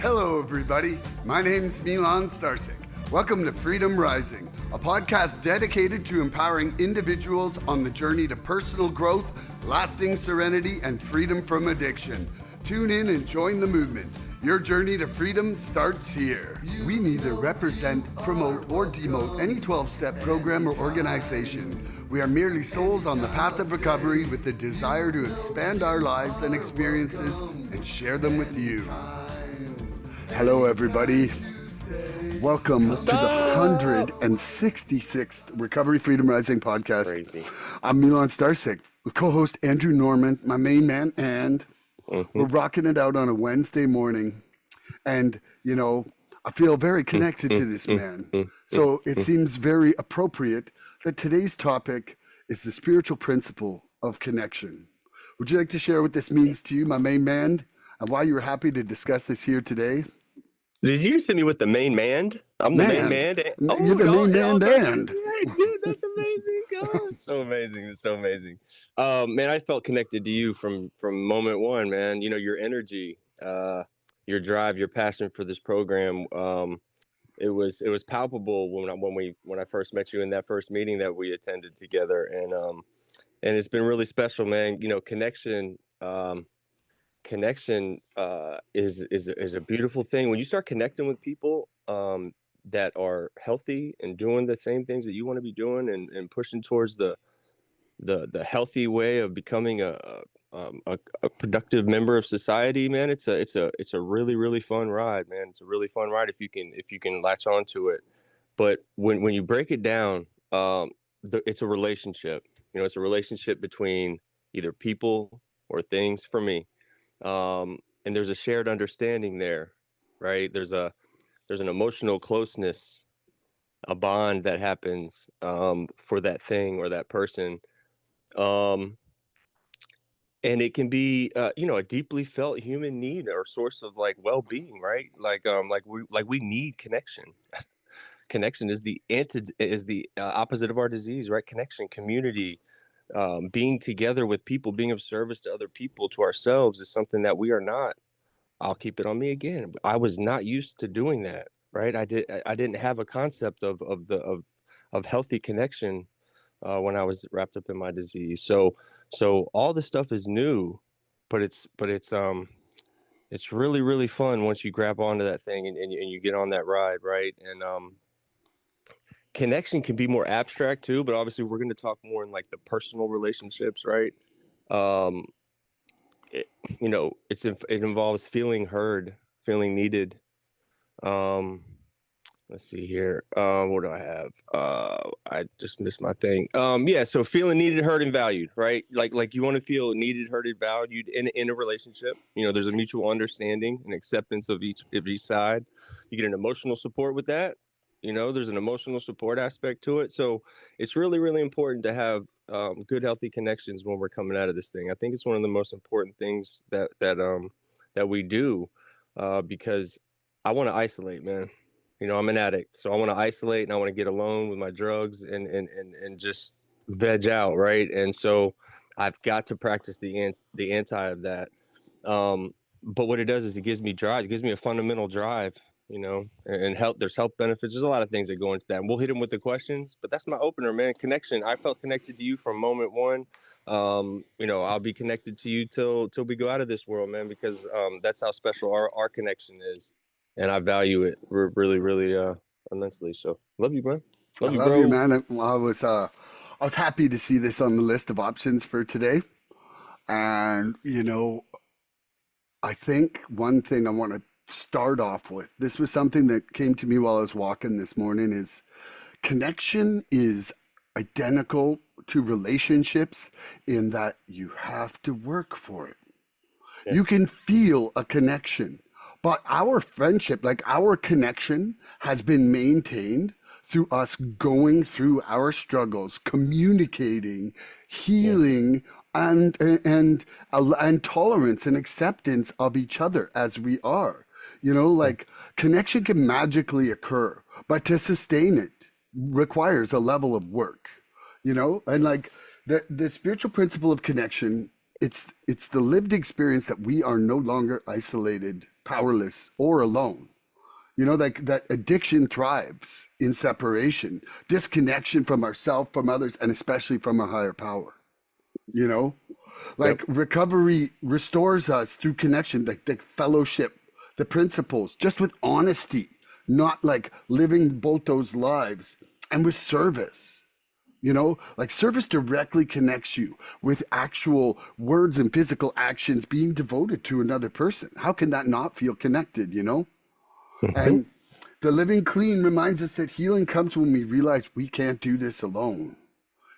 Hello, everybody. My name's Milan Starcic. Welcome to Freedom Rising, a podcast dedicated to empowering individuals on the journey to personal growth, lasting serenity, and freedom from addiction. Tune in and join the movement. Your journey to freedom starts here. We neither represent, promote, or demote any 12-step program or organization. We are merely souls on the path of recovery with the desire to expand our lives and experiences and share them with you. Hello, everybody. Welcome to the 166th Recovery Freedom Rising podcast. Crazy. I'm Milan Starcic, with co-host Andrew Norman, my main man, and we're rocking it out on a Wednesday morning. And, you know, I feel very connected to this man. So it seems very appropriate that today's topic is the spiritual principle of connection. Would you like to share what this means to you, my main man, and why you were happy to discuss this here today? Did you just hit me with the main man? I'm the main man. Oh, you're the main man, and dude, that's amazing. Oh, it's so amazing. It's so amazing. Man, I felt connected to you from moment one, man. You know, your energy, your drive, your passion for this program. It was palpable when I first met you in that first meeting that we attended together, and it's been really special, man. You know, connection is a beautiful thing. When you start connecting with people that are healthy and doing the same things that you want to be doing and pushing towards the healthy way of becoming a productive member of society, man, it's a really, really fun ride, man. It's a really fun ride if you can latch onto it. But when you break it down, it's a relationship. You know, it's a relationship between either people or things for me. And there's a shared understanding there, right? There's an emotional closeness, a bond that happens for that thing or that person. And it can be, a deeply felt human need or source of like well-being, right? Like we need connection. Connection is the opposite of our disease, right? Connection, community, being together with people, being of service to other people, to ourselves, is something that we are not. I'll keep it on me again. I was not used to doing that, right? I didn't have a concept of healthy connection when I was wrapped up in my disease. So all this stuff is new, but it's really, really fun once you grab onto that thing and you get on that ride, right? And connection can be more abstract too, but obviously we're going to talk more in like the personal relationships, right? It involves feeling heard, feeling needed. Let's see here. What do I have? I just missed my thing. So feeling needed, heard, and valued, right? Like you want to feel needed, heard, and valued in a relationship. You know, there's a mutual understanding and acceptance of each side. You get an emotional support with that. You know, there's an emotional support aspect to it. So it's really, really important to have good, healthy connections when we're coming out of this thing. I think it's one of the most important things that we do because I want to isolate, man. You know, I'm an addict, so I want to isolate and I want to get alone with my drugs and just veg out, right? And so I've got to practice the anti of that. But what it does is it gives me drive. It gives me a fundamental drive, you know, and health. There's health benefits. There's a lot of things that go into that, and we'll hit them with the questions. But that's my opener, man. Connection. I felt connected to you from moment one. You know, I'll be connected to you till we go out of this world, man, because that's how special our connection is. And I value it really, really immensely. So love you, man. Love you, bro. You, man. I was happy to see this on the list of options for today. And, you know, I think one thing I want to start off with, this was something that came to me while I was walking this morning, is connection is identical to relationships in that you have to work for it. Yeah. You can feel a connection. But our friendship, like our connection, has been maintained through us going through our struggles, communicating, healing, and tolerance and acceptance of each other as we are. You know, like connection can magically occur, but to sustain it requires a level of work. You know, and like the spiritual principle of connection it's the lived experience that we are no longer isolated, powerless, or alone. You know, like that addiction thrives in separation, disconnection from ourselves, from others, and especially from our higher power. You know, Yep. like recovery restores us through connection, like the fellowship, the principles, just with honesty, not like living both those lives, and with service. You know, like service directly connects you with actual words and physical actions being devoted to another person. How can that not feel connected, you know? Hmm. And the living clean reminds us that healing comes when we realize we can't do this alone.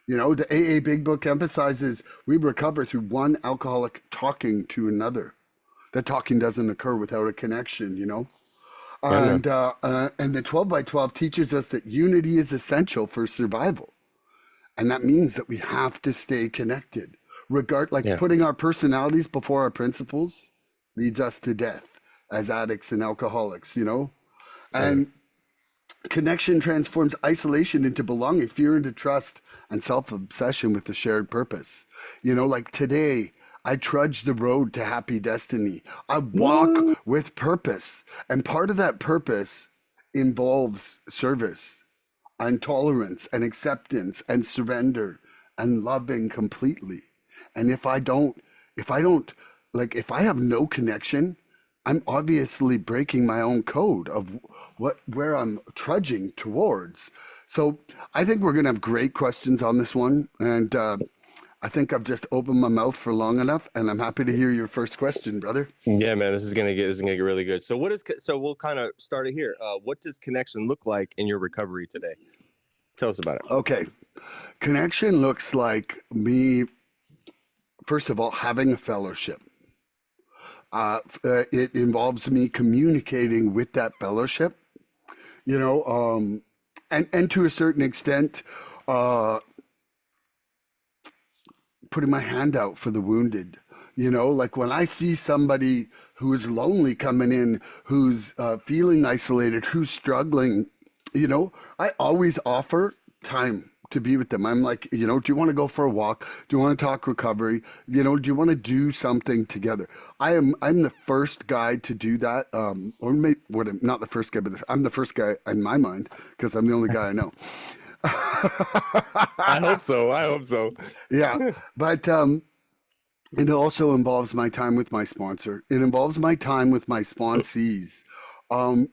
You know, the AA Big Book emphasizes we recover through one alcoholic talking to another. That talking doesn't occur without a connection, you know? Yeah, man. And the 12 by 12 teaches us that unity is essential for survival. And that means that we have to stay connected. Like Yeah. putting our personalities before our principles leads us to death as addicts and alcoholics, you know? Yeah. And connection transforms isolation into belonging, fear into trust, and self obsession with a shared purpose. You know, like today, I trudge the road to happy destiny. I walk What? with purpose. And part of that purpose involves service and tolerance and acceptance and surrender and loving completely. And if I don't, like, if I have no connection, I'm obviously breaking my own code of where I'm trudging towards. So I think we're going to have great questions on this one. And I think I've just opened my mouth for long enough, and I'm happy to hear your first question, brother. Yeah, man, this is gonna get really good. So we'll kind of start it here. What does connection look like in your recovery today? Tell us about it. Okay. Connection looks like me, first of all, having a fellowship. It involves me communicating with that fellowship, you know, and to a certain extent, uh, putting my hand out for the wounded. You know, like when I see somebody who is lonely coming in, who's feeling isolated, who's struggling, you know, I always offer time to be with them. I'm like, you know, do you want to go for a walk? Do you want to talk recovery? You know, do you want to do something together? I'm the first guy to do that. Or maybe what? Not the first guy, but I'm the first guy in my mind because I'm the only guy I know. I hope so. I hope so. Yeah, but it also involves my time with my sponsor. It involves my time with my sponsees. Um,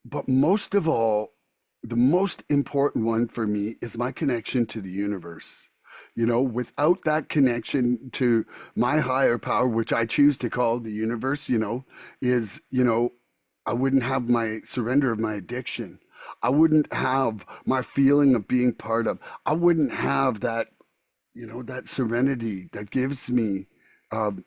but most of all, the most important one for me is my connection to the universe. You know, without that connection to my higher power, which I choose to call the universe, you know, I wouldn't have my surrender of my addiction. I wouldn't have my feeling of being part of. I wouldn't have that, you know, that serenity that gives me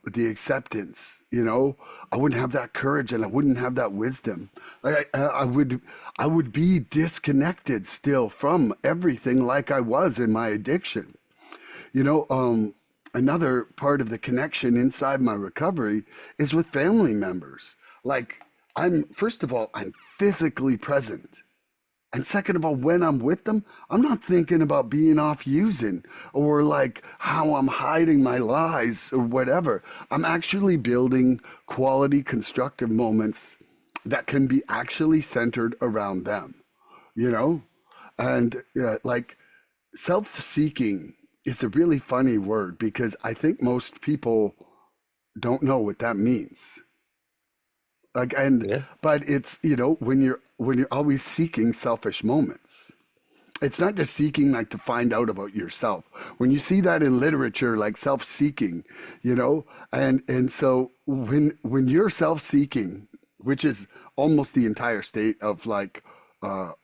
the acceptance. You know, I wouldn't have that courage, and I wouldn't have that wisdom. I would be disconnected still from everything, like I was in my addiction. You know, another part of the connection inside my recovery is with family members. Like, first of all, I'm physically present. And second of all, when I'm with them, I'm not thinking about being off using or like how I'm hiding my lies or whatever. I'm actually building quality, constructive moments that can be actually centered around them, you know? And like self seeking is a really funny word because I think most people don't know what that means. Like, Yeah. but it's, you know, when you're always seeking selfish moments, it's not just seeking like to find out about yourself. When you see that in literature, like self-seeking, you know, and so when you're self-seeking, which is almost the entire state of like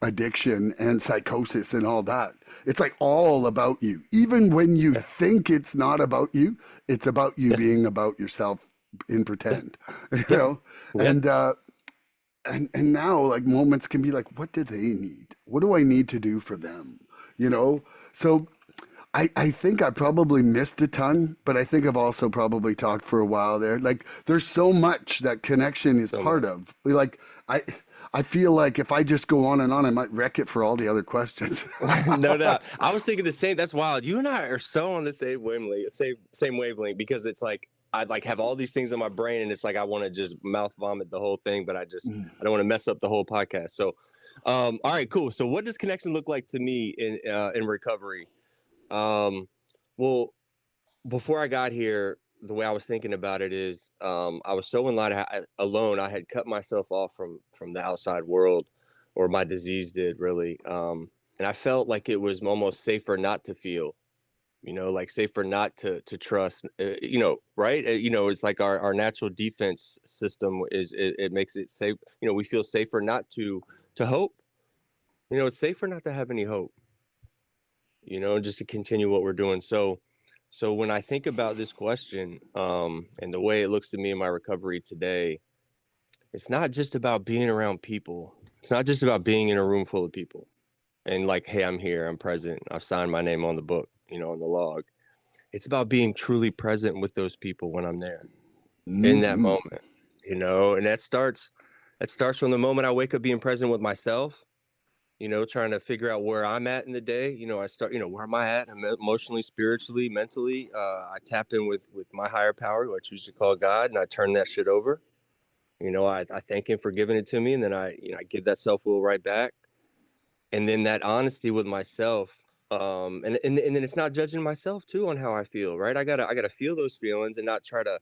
addiction and psychosis and all that, it's like all about you. Even when you Yeah. think it's not about you, it's about you Yeah. being about yourself in Yeah. pretend, you Yeah. know, Yeah. and and now like moments can be like, what do they need? What do I need to do for them? You know? So I think I probably missed a ton, but I think I've also probably talked for a while there. Like there's so much that connection is So part much. of. Like I I feel like if I just go on and on, I might wreck it for all the other questions. No doubt. I was thinking the same. That's wild. You and I are so on the same wavelength, same wavelength, because it's like I'd like have all these things in my brain, and it's like I want to just mouth vomit the whole thing, but I don't want to mess up the whole podcast. So, all right, cool. So, what does connection look like to me in recovery? Um, well, before I got here, the way I was thinking about it is, I was so alone. I had cut myself off from the outside world, or my disease did really. And I felt like it was almost safer not to feel, like safer not to trust, right? It's like our natural defense system it makes it safe. We feel safer not to hope. It's safer not to have any hope, just to continue what we're doing. So when I think about this question, and the way it looks to me in my recovery today, it's not just about being around people. It's not just about being in a room full of people and like, hey, I'm here, I'm present, I've signed my name on the book, on the log. It's about being truly present with those people when I'm there in that Mm-hmm. moment, and that starts from the moment I wake up being present with myself, trying to figure out where I'm at in the day. I start, where am I at emotionally, spiritually, mentally. I tap in with my higher power, who I choose to call God, and I turn that shit over. I thank him for giving it to me, and then I give that self will right back. And then that honesty with myself. And then it's not judging myself too on how I feel, right? I gotta feel those feelings and not try to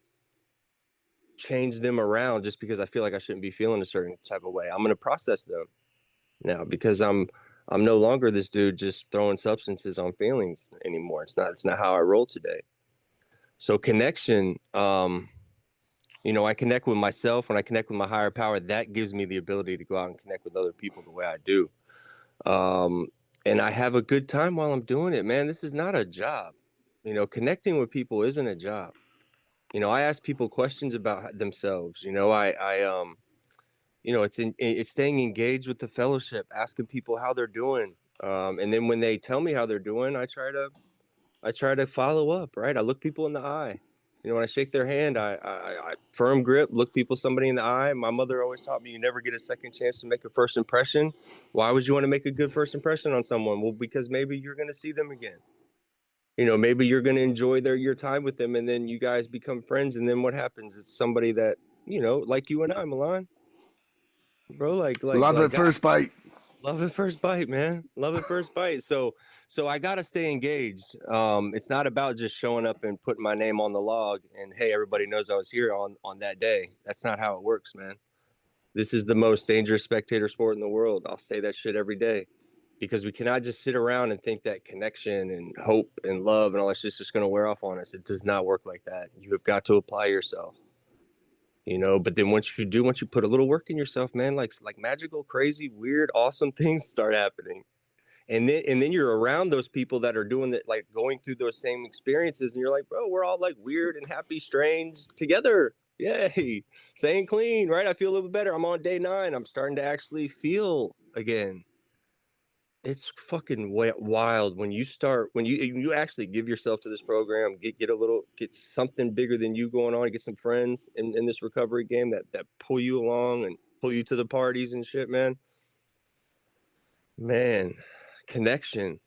change them around just because I feel like I shouldn't be feeling a certain type of way. I'm gonna process them now, because I'm no longer this dude just throwing substances on feelings anymore. It's not how I roll today. So connection, I connect with myself. When I connect with my higher power, that gives me the ability to go out and connect with other people the way I do. Um, and I have a good time while I'm doing it, man. This is not a job. Connecting with people isn't a job. I ask people questions about themselves. It's staying engaged with the fellowship, asking people how they're doing. And then when they tell me how they're doing, I try to follow up, right? I look people in the eye. When I shake their hand, I firm grip, look somebody in the eye. My mother always taught me you never get a second chance to make a first impression. Why would you want to make a good first impression on someone? Well, because maybe you're going to see them again. Maybe you're going to enjoy your time with them, and then you guys become friends. And then what happens? It's somebody that, like you and I, Milan, bro, Love at God. first bite. Love at first bite, man. Love at first bite. So I gotta stay engaged. It's not about just showing up and putting my name on the log and hey, everybody knows I was here on that day. That's not how it works, man. This is the most dangerous spectator sport in the world. I'll say that shit every day, because we cannot just sit around and think that connection and hope and love and all that shit's just gonna wear off on us. It does not work like that. You have got to apply yourself. But then once you put a little work in yourself, man, like magical, crazy, weird, awesome things start happening. And then you're around those people that are doing that, like going through those same experiences, and you're like, bro, we're all like weird and happy, strange together. Yay. Staying clean, right? I feel a little bit better. I'm on day 9. I'm starting to actually feel again. It's fucking wild when you actually give yourself to this program, get something bigger than you going on, get some friends in this recovery game that pull you along and pull you to the parties and shit, man. Man, connection,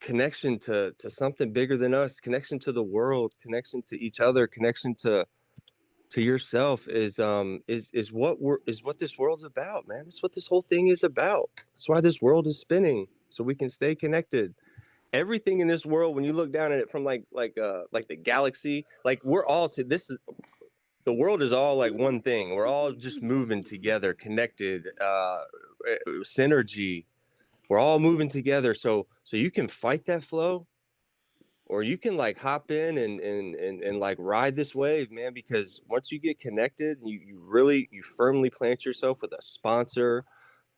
connection to something bigger than us, connection to the world, connection to each other, connection to yourself is what this world's about, man. That's what this whole thing is about. That's why this world is spinning, so we can stay connected. Everything in this world, when you look down at it from like the galaxy, like we're all to this is the world is all like one thing. We're all just moving together, connected, synergy. We're all moving together, so you can fight that flow, or you can like hop in and like ride this wave, man. Because once you get connected, you firmly plant yourself with a sponsor,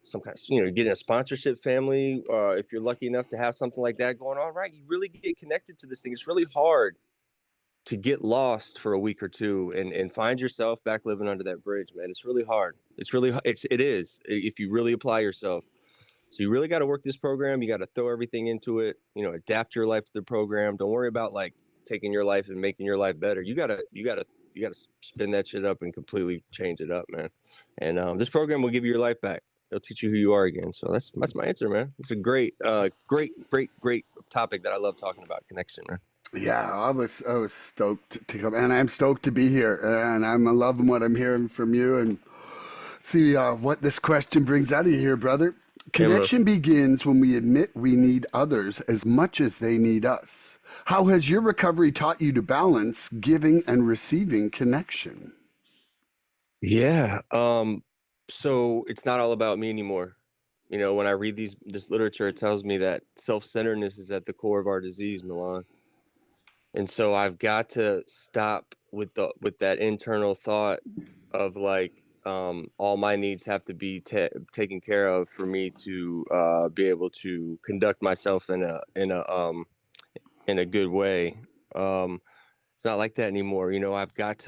some kind of, getting a sponsorship family, if you're lucky enough to have something like that going on, right? You really get connected to this thing. It's really hard to get lost for a week or two and find yourself back living under that bridge, man. It's really hard. It is, if you really apply yourself. So you really got to work this program. You got to throw everything into it, adapt your life to the program. Don't worry about like taking your life and making your life better. You gotta you got to spin that shit up and completely change it up, man. And this program will give you your life back. They'll teach you who you are again. So that's my answer, man. It's a great topic that I love talking about, connection, man. Yeah, I was stoked to come, and I'm stoked to be here, and I'm loving what I'm hearing from you, and see what this question brings out of you here, brother. Yeah, bro. Connection begins when we admit we need others as much as they need us. How has your recovery taught you to balance giving and receiving connection? Yeah. So it's not all about me anymore. You know, when I read this literature, it tells me that self-centeredness is at the core of our disease, Milan. And so I've got to stop with that internal thought of like all my needs have to be taken care of for me to be able to conduct myself in a good way. It's not like that anymore. You know, I have got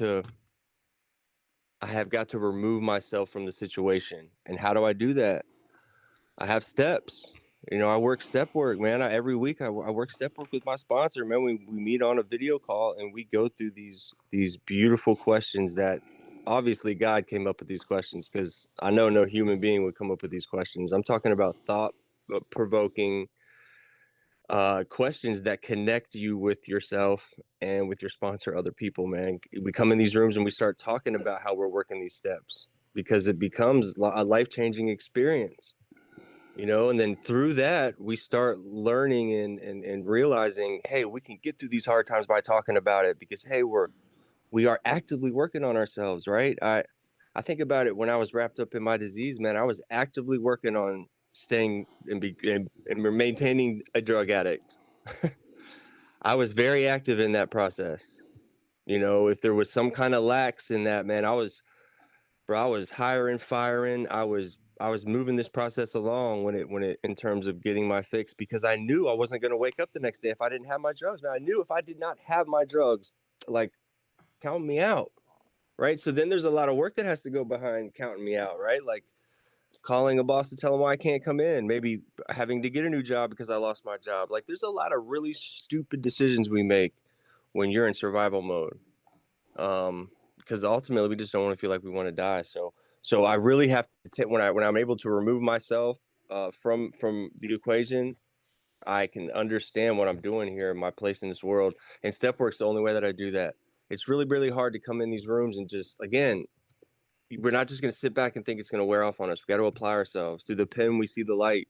to remove myself from the situation. And how do I do that? I have steps. You know, I work step work, man. Every week I work step work with my sponsor, man. We meet on a video call and we go through these beautiful questions that obviously God came up with these questions, because I know no human being would come up with these questions. I'm talking about thought provoking questions that connect you with yourself and with your sponsor, other people, man. We come in these rooms and we start talking about how we're working these steps, because it becomes a life-changing experience. You know, and then through that, we start learning and realizing, hey, we can get through these hard times by talking about it, because, hey, we are actively working on ourselves, right? I think about it when I was wrapped up in my disease, man. I was actively working on staying and maintaining a drug addict. I was very active in that process. You know, if there was some kind of lax in that, man, I was hiring, firing. I was moving this process along when it in terms of getting my fix, because I knew I wasn't going to wake up the next day if I didn't have my drugs. Man, I knew if I did not have my drugs, like, count me out, right? So then there's a lot of work that has to go behind counting me out, right? Like calling a boss to tell them why I can't come in, maybe having to get a new job because I lost my job. Like there's a lot of really stupid decisions we make when you're in survival mode. Because ultimately we just don't want to feel like we want to die. So I really have to when I'm able to remove myself from the equation, I can understand what I'm doing here and my place in this world. And step work's the only way that I do that. It's really, really hard to come in these rooms and just, again, we're not just going to sit back and think it's going to wear off on us. We got to apply ourselves. Through the pen, we see the light.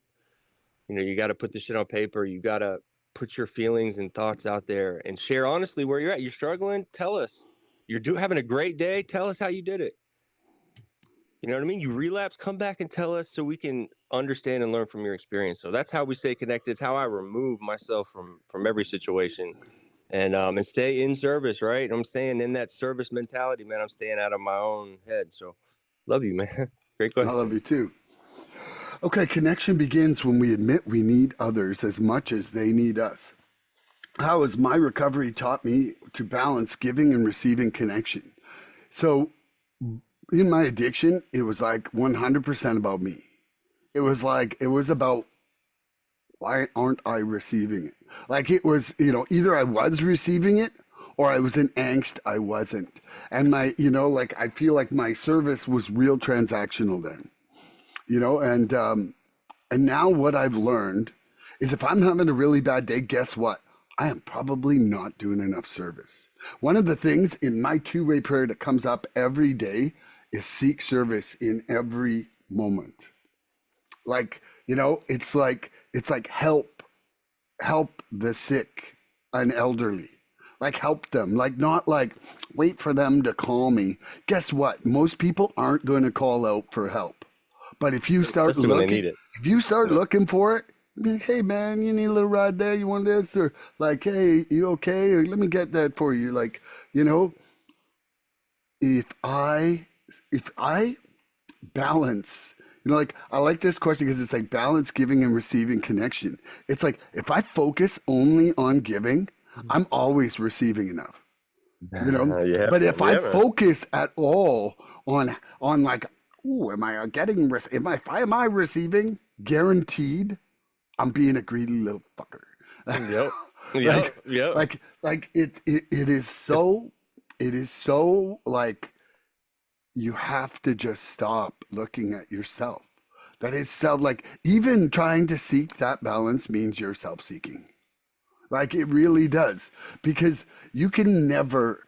You know, you got to put this shit on paper. You got to put your feelings and thoughts out there and share honestly where you're at. You're struggling, tell us. You're having a great day, tell us how you did it. You know what I mean? You relapse, come back and tell us so we can understand and learn from your experience. So that's how we stay connected. It's how I remove myself from every situation and stay in service, right? I'm staying in that service mentality, man. I'm staying out of my own head. So love you, man. Great I love question. you too. Okay, connection begins when we admit we need others as much as they need us. How has my recovery taught me to balance giving and receiving connection? So, in my addiction, it was like 100% about me. It was like, it was about why aren't I receiving it? Like it was, either I was receiving it or I was in angst I wasn't. And like I feel like my service was real transactional then, and now what I've learned is if I'm having a really bad day, guess what? I am probably not doing enough service. One of the things in my two-way prayer that comes up every day is seek service in every moment. Like, it's like help the sick and elderly. Like help them. Like not like wait for them to call me. Guess what? Most people aren't going to call out for help. But Especially when they need it. if you start Yeah. looking for it, be like, hey man, you need a little ride there, you want this? Or like, hey, you okay? Or let me get that for you. Like, you know, if I balance, like I like this question because it's like balance giving and receiving connection. It's like if I focus only on giving, I'm always receiving enough. Yeah, But man. if I Yeah, man. focus at all on like, ooh, am I receiving? Guaranteed, I'm being a greedy little fucker. Yep. like Yep. Yep. like it is If so. it is so like you have to just stop looking at yourself. That is self, like even trying to seek that balance means you're self seeking. Like it really does. Because you can never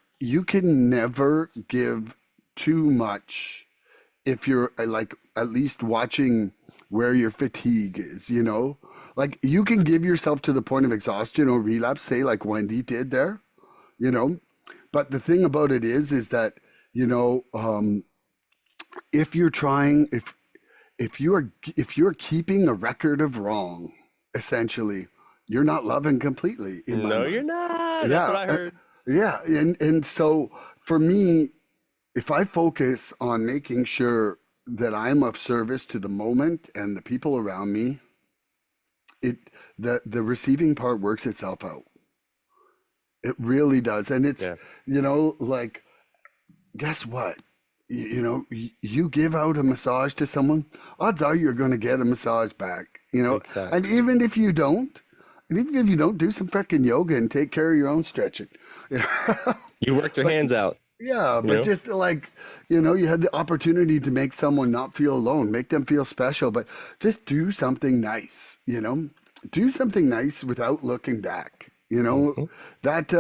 give too much if you're like at least watching where your fatigue is, you know? Like you can give yourself to the point of exhaustion or relapse, say like Wendy did there, you know? But the thing about it is that, you know, if you're trying, if you're keeping a record of wrong, essentially, you're not loving completely in my No, you're mind. not. That's what Yeah, I heard. yeah, and so for me, if I focus on making sure that I'm of service to the moment and the people around me, it the receiving part works itself out. It really does, and it's Yeah, you know like guess what? You know, you give out a massage to someone, odds are you're going to get a massage back, you know. big And facts. even if you don't, and even if you don't, do some freaking yoga and take care of your own stretching. You know? You worked your But hands out, yeah, you but know? just like, you know, you had the opportunity to make someone not feel alone, make them feel special, but just do something nice, you know? Do something nice without looking back. You know, Hmm. that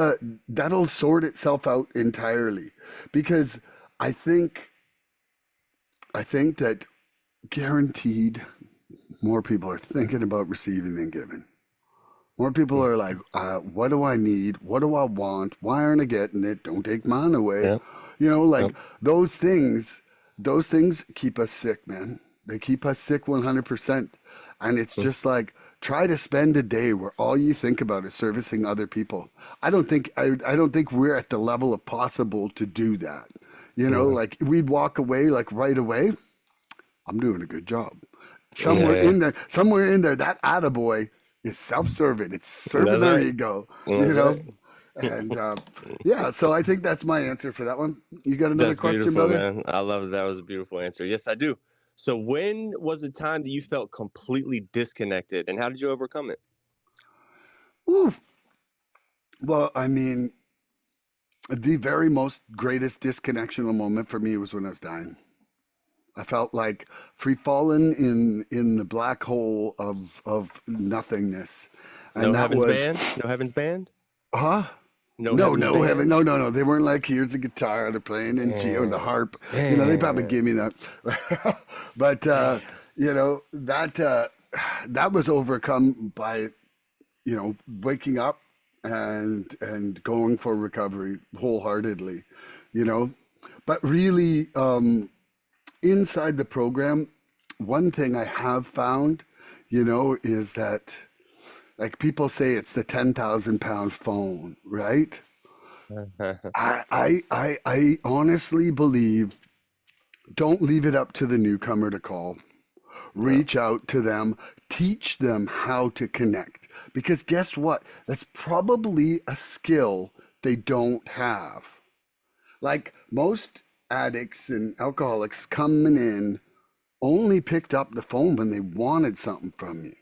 that'll sort itself out entirely because I think I think that guaranteed more people are thinking about receiving than giving. More people are like, what do I need? What do I want? Why aren't I getting it? Don't take mine away. Yeah, You know, yeah. like those things, those things keep us sick, man. They keep us sick 100%. And it's Mm. just like, try to spend a day where all you think about is servicing other people. I don't think we're at the level of possible to do that. You know, No. like we'd walk away like right away. I'm doing a good job. Yeah, Somewhere in there, that attaboy is self-serving. It's serving that's their right. ego, you That's know? right. And yeah, so I think that's my answer for that one. You got another That's question, beautiful, brother? man. I love that. That was a beautiful answer. Yes, I do. So, when was the time that you felt completely disconnected, and how did you overcome it? Ooh. Well, I mean, the very most greatest disconnectional moment for me was when I was dying. I felt like free fallen in the black hole of nothingness, and No that Heavens was, Band? No Heavens Band? huh? No No, Heavens no, heaven, Band? no, no, no. They weren't like here's the guitar they're playing and Geo and the Damn. harp. You know, they probably Damn. gave me that, but Damn. you know that was overcome by waking up and going for recovery wholeheartedly, you know. But really, inside the program, one thing I have found, is that like people say it's the 10,000 pound phone, right? I honestly believe don't leave it up to the newcomer to call. No. Reach out to them, teach them how to connect. Because guess what? That's probably a skill they don't have. Like most addicts and alcoholics coming in only picked up the phone when they wanted something from you,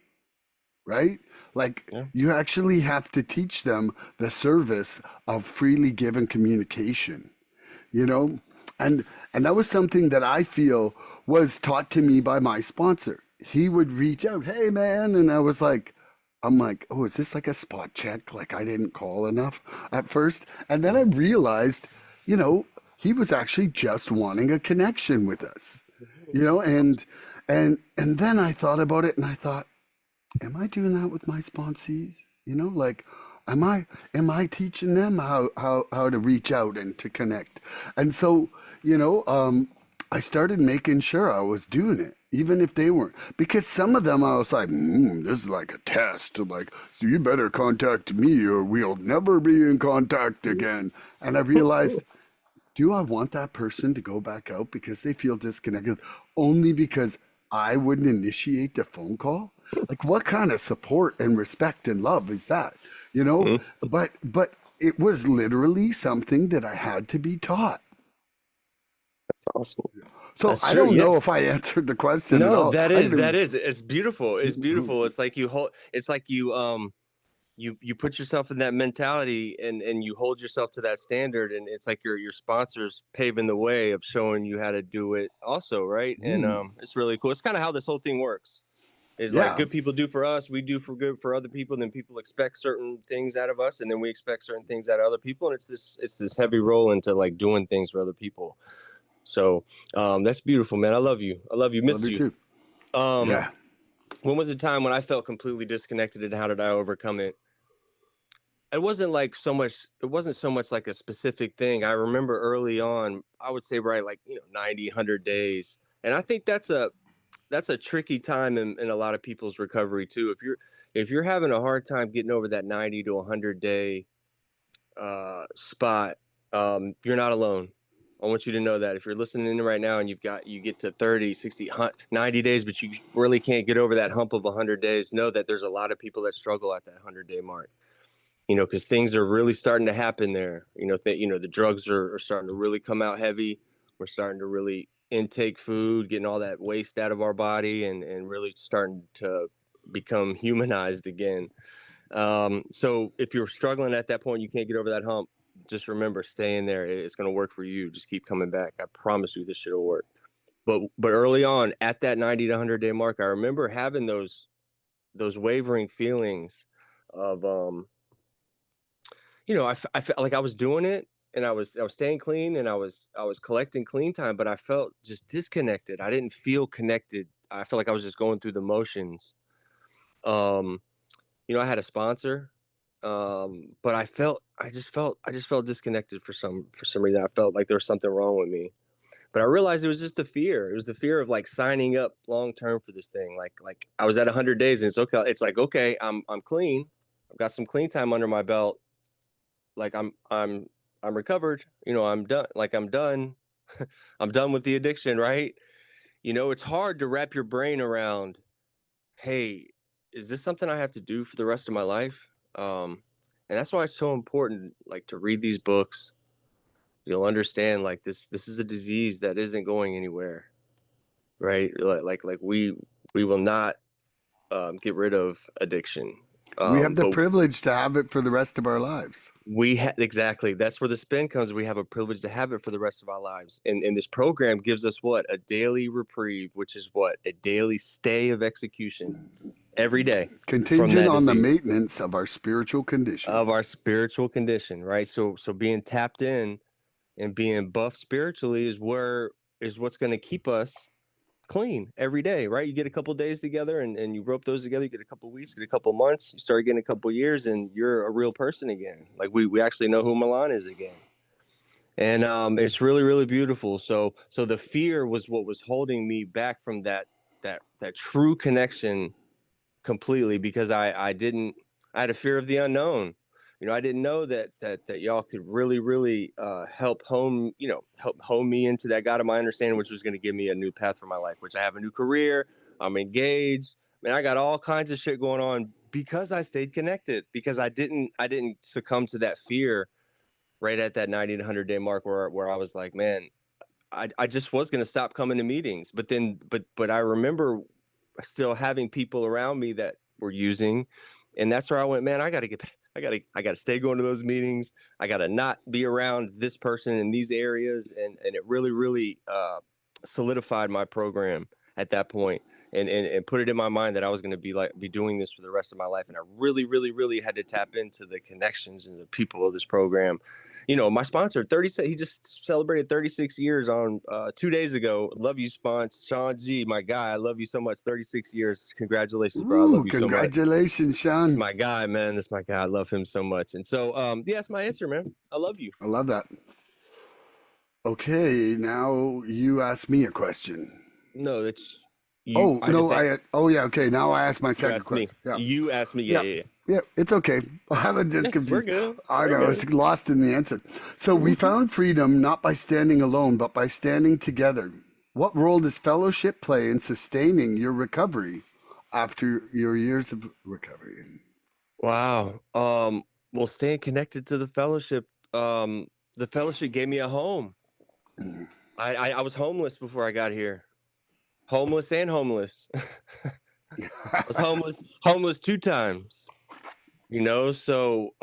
right? Like Yeah. you actually have to teach them the service of freely given communication, you know? And and that was something that I feel was taught to me by my sponsor. He would reach out, "Hey man," and I'm like, "Oh, is this like a spot check? Like I didn't call enough at first." And then I Mhm. realized, you know, he was actually just wanting a connection with us. You know, and then I thought about it and I thought, am I doing that with my sponsees? You know, like, am I teaching them how to reach out and to connect? And so, I started making sure I was doing it, even if they weren't, because some of them I was like, this is like a test. Like, so you better contact me or we'll never be in contact again. And I realized, do I want that person to go back out because they feel disconnected only because I wouldn't initiate the phone call? Like what kind of support and respect and love is that? You know? Mhm. But it was literally something that I had to be taught. That's awesome. So That's I true. don't Yeah. know if I answered the question at No, all. that I is didn't that is it's beautiful. It's beautiful. It's like you hold. It's like you you put yourself in that mentality and you hold yourself to that standard, and it's like your sponsors paving the way of showing you how to do it also, right? And it's really cool. It's kind of how this whole thing works. Is like Yeah. good people do for us, we do for good for other people, and then people expect certain things out of us, and then we expect certain things out of other people, and it's this heavy roll into like doing things for other people. So that's beautiful, man. I love you. Love Missed you you. too. Yeah. When was the time when I felt completely disconnected, and how did I overcome it? It wasn't so much like a specific thing. I remember early on, I would say, right, like, 90, 100 days. And I think that's a tricky time in a lot of people's recovery too. If you're having a hard time getting over that 90 to 100 day spot, you're not alone. I want you to know that if you're listening in right now and you get to 30, 60, 90 days, but you really can't get over that hump of 100 days, know that there's a lot of people that struggle at that 100-day mark. Because things are really starting to happen there. The drugs are starting to really come out heavy. We're starting to really intake food, getting all that waste out of our body, and really starting to become humanized again. So if you're struggling at that point, you can't get over that hump, just remember, stay in there. It's going to work for you. Just keep coming back. I promise you this shit will work. But early on at that 90 to 100 day mark, I remember having those wavering feelings of, I felt like I was doing it, and I was staying clean, and I was collecting clean time, but I felt just disconnected. I didn't feel connected. I felt like I was just going through the motions. Um, I had a sponsor, but I just felt disconnected for some reason. I felt like there was something wrong with me. But I realized it was just the fear. It was the fear of like signing up long term for this thing. Like I was at 100 days, and it's okay. It's like, okay, I'm clean. I've got some clean time under my belt. Like I'm recovered. I'm done. Like I'm done. I'm done with the addiction, right? It's hard to wrap your brain around, hey, is this something I have to do for the rest of my life? And that's why it's so important, like, to read these books. You'll understand, like, this is a disease that isn't going anywhere, right? Like we will not get rid of addiction. We have the But privilege to have it for the rest of our lives. exactly, that's where the spin comes. We have a privilege to have it for the rest of our lives, and this program gives us what? A daily reprieve, which is what? A daily stay of execution every day from Contingent that on the disease, maintenance of our spiritual condition. of our spiritual condition, right? So being tapped in and being buffed spiritually is what's going to keep us clean every day, right? You get a couple days together, and you rope those together, you get a couple weeks, get a couple months, you start getting a couple years, and you're a real person again. Like we actually know who Milan is again. And it's really, really beautiful. So the fear was what was holding me back from that true connection completely, because I had a fear of the unknown. I didn't know that y'all could really, really help home me into that God of my understanding, which was going to give me a new path for my life, which I have a new career. I'm engaged. Man, I got all kinds of shit going on because I stayed connected, because I didn't succumb to that fear right at that 90 to 100 day mark, where I was like, man, I just was going to stop coming to meetings. But I remember still having people around me that were using, and that's where I went, man, I got to stay going to those meetings. I got to not be around this person in these areas. And it really, really solidified my program at that point, and put it in my mind that I was going to be doing this for the rest of my life. And I really, really, really had to tap into the connections and the people of this program. My sponsor, he just celebrated 36 years on 2 days ago. Love you, sponsor. Sean G, my guy. I love you so much. 36 years. Congratulations, bro. I Ooh, love you so much. congratulations, Sean. It's my guy, man. That's my guy. I love him so much. And so, yeah, that's my answer, man. I love you. I love that. Okay, now you ask me a question. No, that's you. Oh, I just no, said oh, yeah, okay. Now I ask my you second asked me. question. Yeah. You asked me. Yeah, Yeah. yeah, yeah. Yeah, it's okay. I haven't just Yes, we're confused. good. I We're know, I was good. lost in the answer. So we found freedom not by standing alone, but by standing together. What role does fellowship play in sustaining your recovery after your years of recovery? Wow. Well, staying connected to the fellowship gave me a home. I was homeless before I got here. Homeless and homeless. I was homeless 2 times. So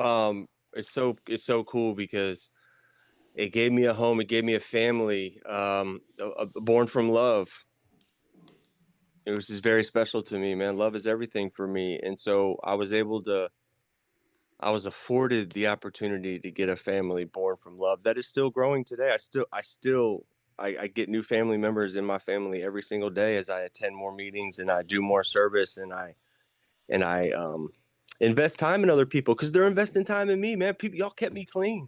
it's so cool because it gave me a home, it gave me a family, born from love. It was just very special to me, man. Love is everything for me. And so I was afforded the opportunity to get a family born from love that is still growing today. I get new family members in my family every single day as I attend more meetings and I do more service and I invest time in other people because they're investing time in me, man. People, y'all kept me clean.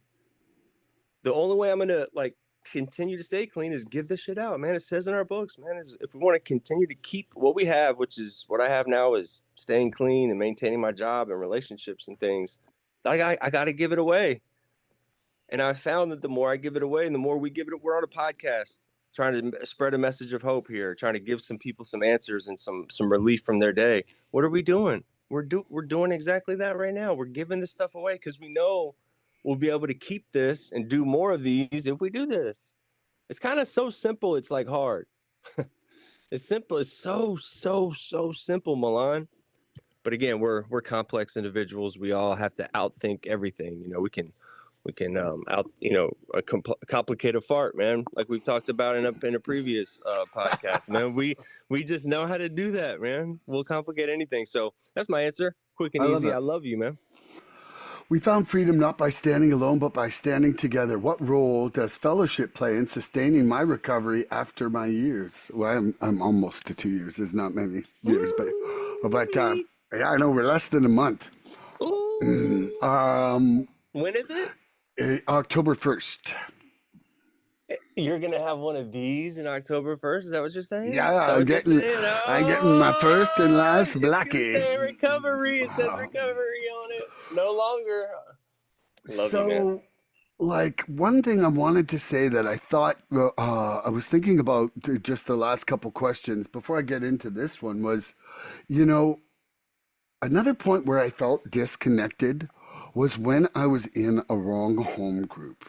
The only way I'm gonna like continue to stay clean is give this shit out, man. It says in our books, man, is if we want to continue to keep what we have, which is what I have now, is staying clean and maintaining my job and relationships and things. I got to give it away. And I found that the more I give it away and the more we give it, we're on a podcast trying to spread a message of hope here, trying to give some people some answers and some relief from their day. What are we doing? We're doing exactly that right now. We're giving this stuff away because we know we'll be able to keep this and do more of these if we do this. It's kind of so simple. It's like hard. It's simple. It's so simple, Milan. But again, we're complex individuals. We all have to outthink everything. We can complicate a fart, man. Like we've talked about in a previous podcast, man. We just know how to do that, man. We'll complicate anything. So that's my answer. Quick and easy. I love you, man. We found freedom not by standing alone, but by standing together. What role does fellowship play in sustaining my recovery after my years? Well, I'm almost to 2 years. There's not many years, but yeah, I know we're less than a month. When is it? October 1st. You're gonna have one of these in October 1st. Is that what you're saying? Yeah, I'm getting my first and last blackie. Recovery. It says recovery on it. No longer. Love you, man. Like one thing I wanted to say that I thought I was thinking about just the last couple questions before I get into this one was, another point where I felt disconnected was when I was in a wrong home group.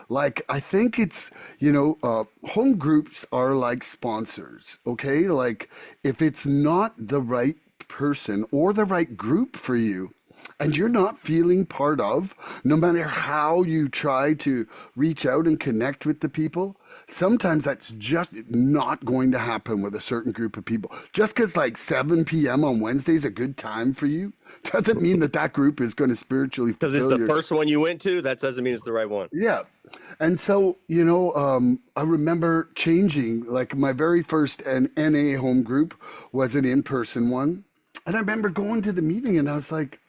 Like, I think it's, home groups are like sponsors, okay? Like, if it's not the right person or the right group for you, and you're not feeling part of, no matter how you try to reach out and connect with the people, sometimes that's just not going to happen with a certain group of people. Just because like 7 p.m. on Wednesday is a good time for you doesn't mean that group is going to spiritually fulfill because it's the first one you went to, that doesn't mean it's the right one. Yeah. And so, I remember changing, like my very first NA home group was an in-person one. And I remember going to the meeting and I was like,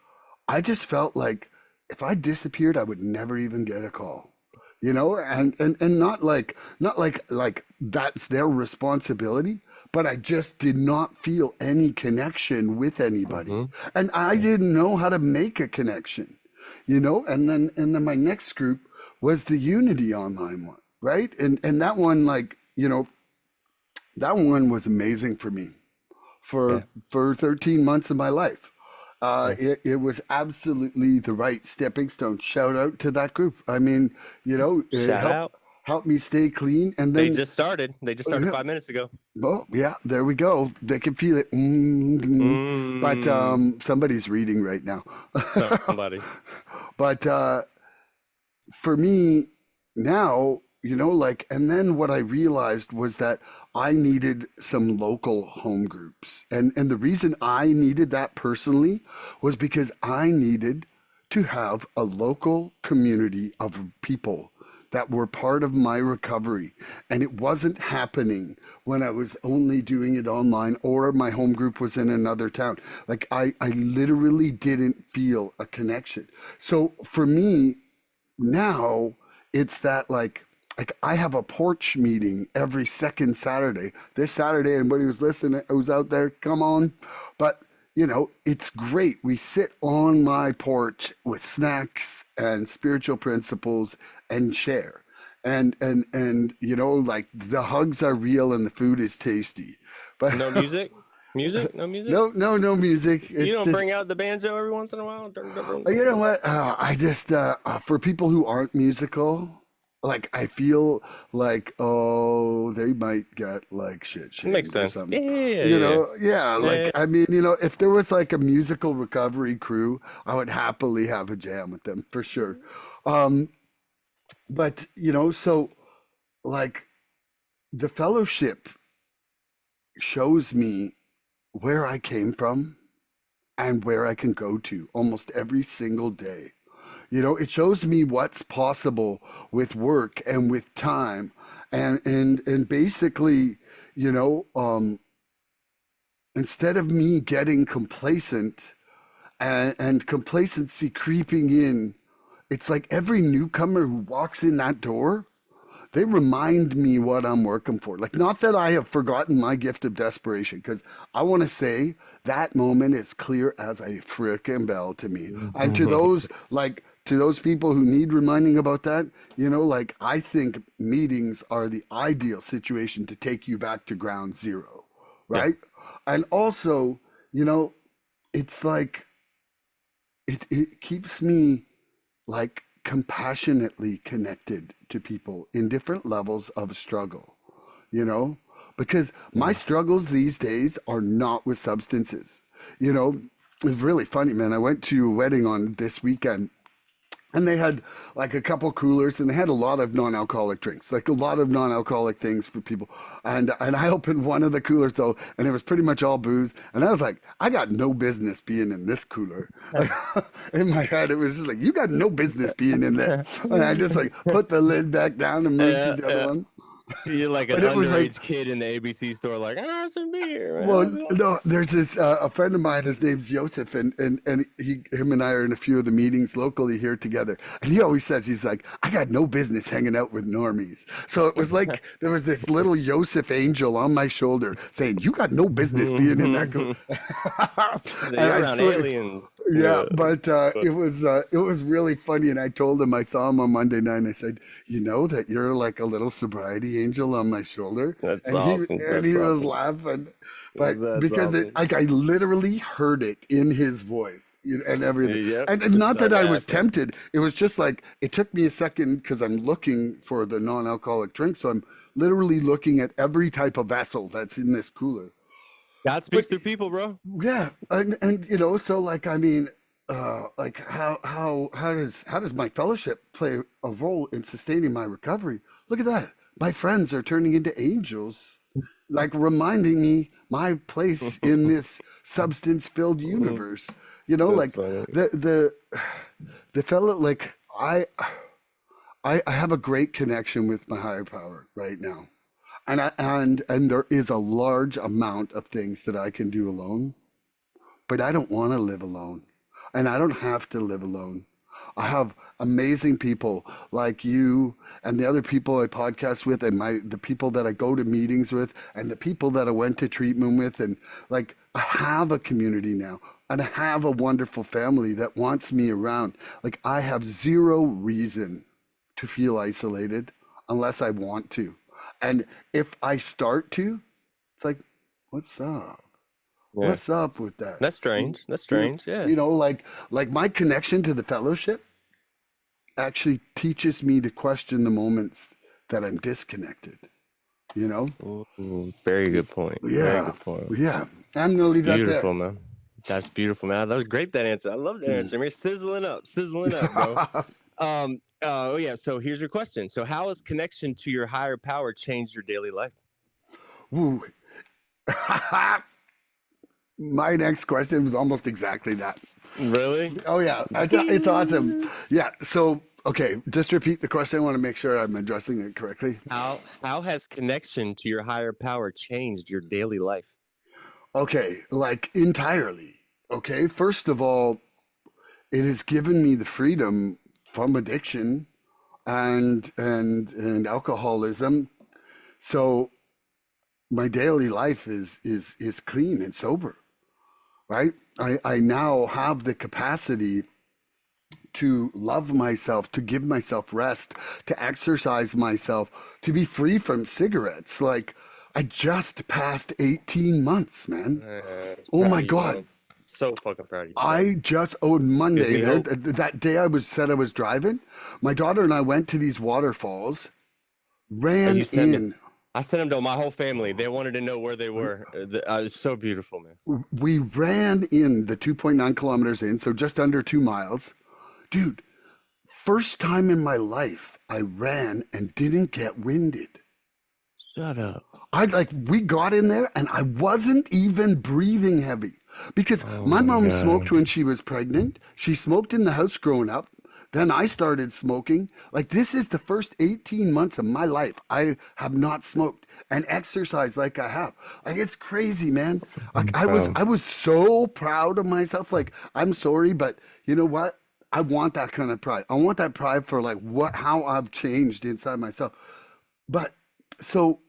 I just felt like if I disappeared, I would never even get a call, and not like that's their responsibility, but I just did not feel any connection with anybody. Mm-hmm. And I didn't know how to make a connection, and then my next group was the Unity online one, right? And that one, that one was amazing for me for 13 months of my life. It was absolutely the right stepping stone. Shout out to that group. I mean, it helped me stay clean. And then they just started 5 minutes ago. Oh, yeah, there we go. They can feel it. But somebody's reading right now. Somebody. But for me now, and then what I realized was that I needed some local home groups. And the reason I needed that personally was because I needed to have a local community of people that were part of my recovery. And it wasn't happening when I was only doing it online or my home group was in another town. Like I literally didn't feel a connection. So for me now, it's that like I have a porch meeting every second Saturday. This Saturday, anybody who's listening, who's out there, come on. But, it's great. We sit on my porch with snacks and spiritual principles and share. And like the hugs are real and the food is tasty. But no music? Music? No music? No music. You don't bring out the banjo every once in a while? You know what? I just, for people who aren't musical, like I feel like, oh, they might get like shit Makes shamed or sense. Yeah, something. yeah, You yeah, know, yeah, yeah, like yeah. I mean, you know, if there was like a musical recovery crew, I would happily have a jam with them for sure. Um, but you know, so like the fellowship shows me where I came from and where I can go to almost every single day. You know, it shows me what's possible with work and with time, and basically, you know, instead of me getting complacent and complacency creeping in, it's like every newcomer who walks in that door, they remind me what I'm working for. Like, not that I have forgotten my gift of desperation, because I want to say that moment is clear as a frickin' bell to me. And to those, like, to those people who need reminding about that, you know, like, I think meetings are the ideal situation to take you back to ground zero, Yeah. right? And also, you know, it's like, it keeps me like compassionately connected to people in different levels of struggle, you know, because my Yeah. struggles these days are not with substances. You know, it's really funny, man. I went to a wedding on this weekend, and they had like a couple coolers, and they had a lot of non-alcoholic drinks, like a lot of non-alcoholic things for people. And I opened one of the coolers though, and it was pretty much all booze, and I was like, I got no business being in this cooler. Like, in my head it was just like, you got no business being in there. And I just like put the lid back down and moved to Yeah, the other yeah. one. You're like an But it was like, underage kid in the ABC store, like, I have some beer, man. well, Let's go. no, there's this a friend of mine. His name's Joseph, and him and I are in a few of the meetings locally here together. And he always says, he's like, I got no business hanging out with normies. So it was like there was this little Joseph angel on my shoulder saying, "You got no business being in that." And You're I around swear, aliens. yeah, Yeah. but But it was really funny. And I told him, I saw him on Monday night, and I said, you know that you're like a little sobriety angel on my shoulder. that's And awesome. he That's was awesome. laughing, but That's because it, awesome. like, I literally heard it in his voice, and everything. Yep. And Just not that started I was happening. tempted. It was just like it took me a second because I'm looking for the non-alcoholic drink. So I'm literally looking at every type of vessel that's in this cooler. God But speaks through people, bro. yeah, and you know, so like I mean, like how does my fellowship play a role in sustaining my recovery? Look at that. My friends are turning into angels, like reminding me my place in this substance-filled universe. You know, That's like funny. the fellow, like I have a great connection with my higher power right now. And there is a large amount of things that I can do alone, but I don't want to live alone. And I don't have to live alone. I have amazing people like you and the other people I podcast with, and the people that I go to meetings with, and the people that I went to treatment with. And like, I have a community now, and I have a wonderful family that wants me around. Like, I have zero reason to feel isolated unless I want to. And if I start to, it's like, what's up? Yeah. What's up with that? That's strange. That's You, strange. Yeah. you know, like my connection to the fellowship actually teaches me to question the moments that I'm disconnected. You know? Very good point. Very Yeah, good point. yeah. I'm gonna It's leave that there. beautiful, man. That's beautiful, man. That was great. That answer. I love that answer. Man, sizzling up, bro. Oh yeah. So here's your question. So how has connection to your higher power changed your daily life? Ooh. My next question was almost exactly that. Really? Oh yeah, it's awesome. Yeah. So okay, just repeat the question. I want to make sure I'm addressing it correctly. How has connection to your higher power changed your daily life? Okay, like entirely. Okay, first of all, it has given me the freedom from addiction and alcoholism. So my daily life is clean and sober, right? I now have the capacity to love myself, to give myself rest, to exercise myself, to be free from cigarettes. Like, I just passed 18 months, man. Oh Proud my of you, God. man. so fucking proud of you, bro. I just on Gives Monday me there hope. that day I was driving. My daughter and I went to these waterfalls, Oh, ran you sent me. in. I sent them to my whole family. They wanted to know where they were. It's so beautiful, man. We ran in the 2.9 kilometers in, so just under 2 miles. Dude, first time in my life I ran and didn't get winded. Shut up. We got in there and I wasn't even breathing heavy because Oh my my mom smoked God. when she was pregnant. She smoked in the house growing up. Then I started smoking. Like, this is the first 18 months of my life I have not smoked and exercised like I have. Like, it's crazy, man. Like, Wow. I was so proud of myself. Like, I'm sorry, but you know what? I want that kind of pride. I want that pride for like how I've changed inside myself. But so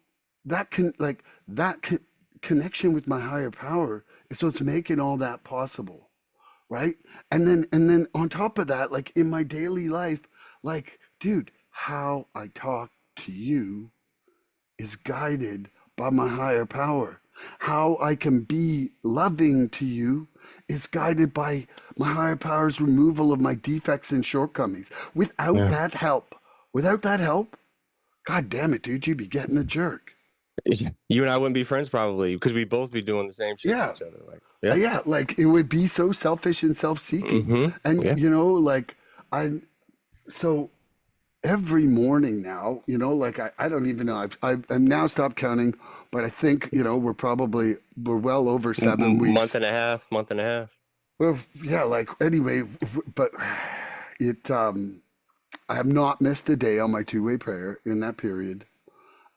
that can like that con- connection with my higher power is what's making all that possible, right? And then on top of that, like in my daily life, like, dude, how I talk to you is guided by my higher power. How I can be loving to you is guided by my higher power's removal of my defects and shortcomings. Yeah. Without that help, God damn it, dude, you'd be getting a jerk. You and I wouldn't be friends probably because we both be doing the same shit to Yeah. each other. Like, yeah. Yeah, like it would be so selfish and self-seeking. Mm-hmm. And Yeah. like I so every morning now, like I don't even know. I've now stopped counting, but I think, we're well over 7 weeks. Month and a half. Well, yeah, like anyway, but it I have not missed a day on my two-way prayer in that period.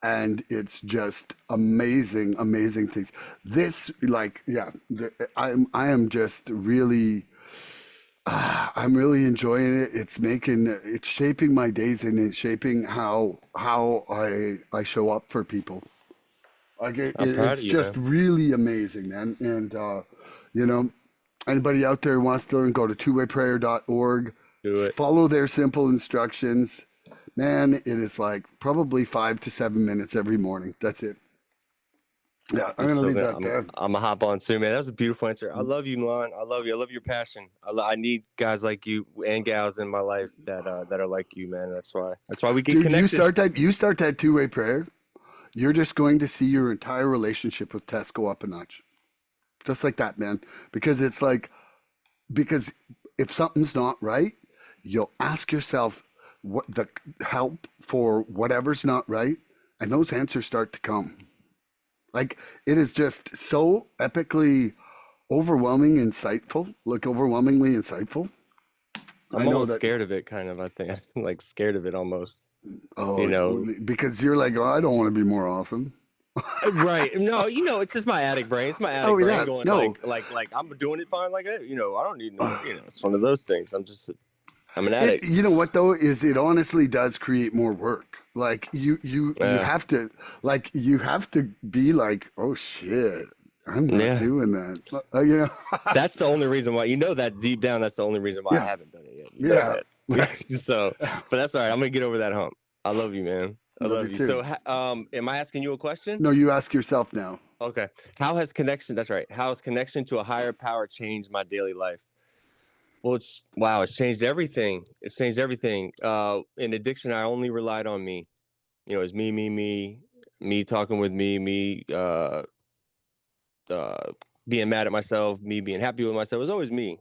And it's just amazing, amazing things. This, like, yeah, I am just really, I'm really enjoying it. It's shaping my days and it's shaping how I show up for people. Like I'm proud it's of you, just man. really amazing, man. And you know, anybody out there who wants to learn, go to twowayprayer.org, Do it. follow their simple instructions. Man, it is like probably 5 to 7 minutes every morning. That's it. Yeah, I'm I'm gonna still leave gonna. that there. I'm gonna hop on soon, man. That was a beautiful answer. I love you, Milan. I love you. I love your passion. I need guys like you and gals in my life that are like you, man. That's why we get Dude, connected. you start that two-way prayer, you're just going to see your entire relationship with Tess go up a notch. Just like that, man. Because it's like because if something's not right, you'll ask yourself what the help for whatever's not right, and those answers start to come. Like, it is just so epically overwhelmingly insightful. I I'm know almost that. scared of it, kind of. I think like scared of it almost. You Oh, know, because you're like, oh, I don't want to be more awesome. right? No, it's just my addict brain. It's my Oh addict brain yeah, going no. like I'm doing it fine. Like, hey, I don't need no. It's one of those things. I'm an It addict. You know what though, is it honestly does create more work. Like you Yeah, have to be like, oh shit, I'm not yeah. doing that. You know? That's the only reason why that deep down. That's the only reason why I Yeah, haven't done it yet. You know yeah. that. So, but that's all right. I'm gonna get over that hump. I love you, man. I Love you love you. too. So, am I asking you a question? No, you ask yourself now. Okay. How has connection? That's right. How has connection to a higher power changed my daily life? Well, it's changed everything. It's changed everything. In addiction, I only relied on me. It's me talking with me, uh, being mad at myself, me being happy with myself. It was always me.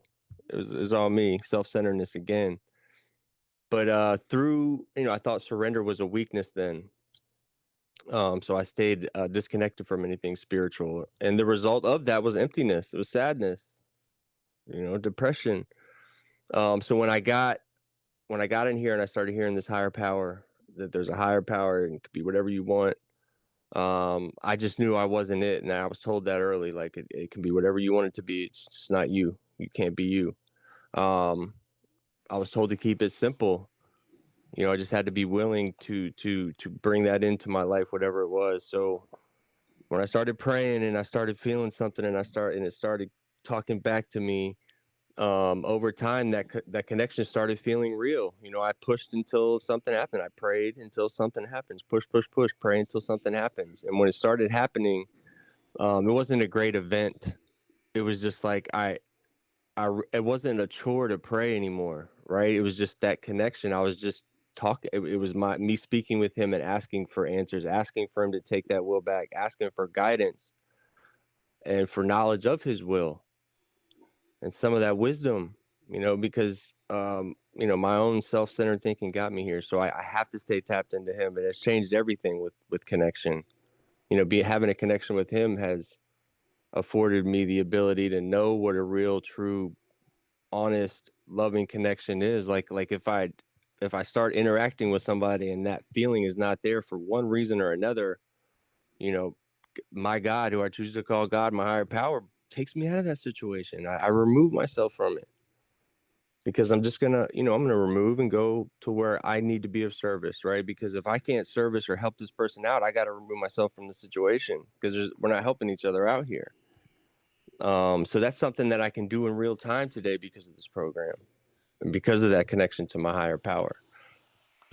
It was all me, self-centeredness again. But through, I thought surrender was a weakness then. So I stayed disconnected from anything spiritual, and the result of that was emptiness. It was sadness, depression. So when I got in here and I started hearing this higher power, that there's a higher power and it could be whatever you want. I just knew I wasn't it, and I was told that early. Like it can be whatever you want it to be. It's just not you. You can't be you. Um, I was told to keep it simple. I just had to be willing to bring that into my life, whatever it was. So when I started praying and I started feeling something, and it started talking back to me, over time that connection started feeling real. I pushed until something happened. I prayed until something happens. Push, push, push. Pray until something happens. And when it started happening, it wasn't a great event. It was just like it wasn't a chore to pray anymore, right? It was just that connection. I was just talking. It was me speaking with him and asking for answers, asking for him to take that will back, asking for guidance and for knowledge of his will and some of that wisdom, because my own self-centered thinking got me here. So I have to stay tapped into him, and it's changed everything with connection. Having a connection with him has afforded me the ability to know what a real, true, honest, loving connection is. Like if I start interacting with somebody and that feeling is not there for one reason or another, you know, my God, who I choose to call God, my higher power, takes me out of that situation. I remove myself from it because I'm just gonna, I'm gonna remove and go to where I need to be of service, right? Because if I can't service or help this person out, I got to remove myself from the situation because we're not helping each other out here. So that's something that I can do in real time today because of this program and because of that connection to my higher power.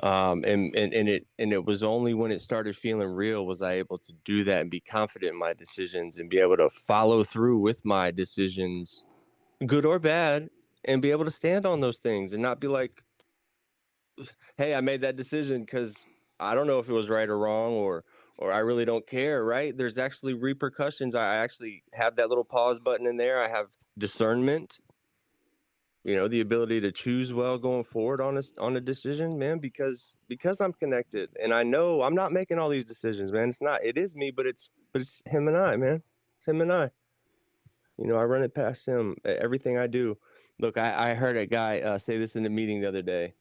And it was only when it started feeling real was I able to do that and be confident in my decisions and be able to follow through with my decisions, good or bad, and be able to stand on those things and not be like, hey, I made that decision because I don't know if it was right or wrong, or I really don't care, right? There's actually repercussions. I actually have that little pause button in there. I have discernment, the ability to choose well going forward on a decision, man, because I'm connected and I know I'm not making all these decisions, man. It is me, but it's him and I, man. It's him and I. I run it past him. Everything I do. Look, I heard a guy say this in a meeting the other day.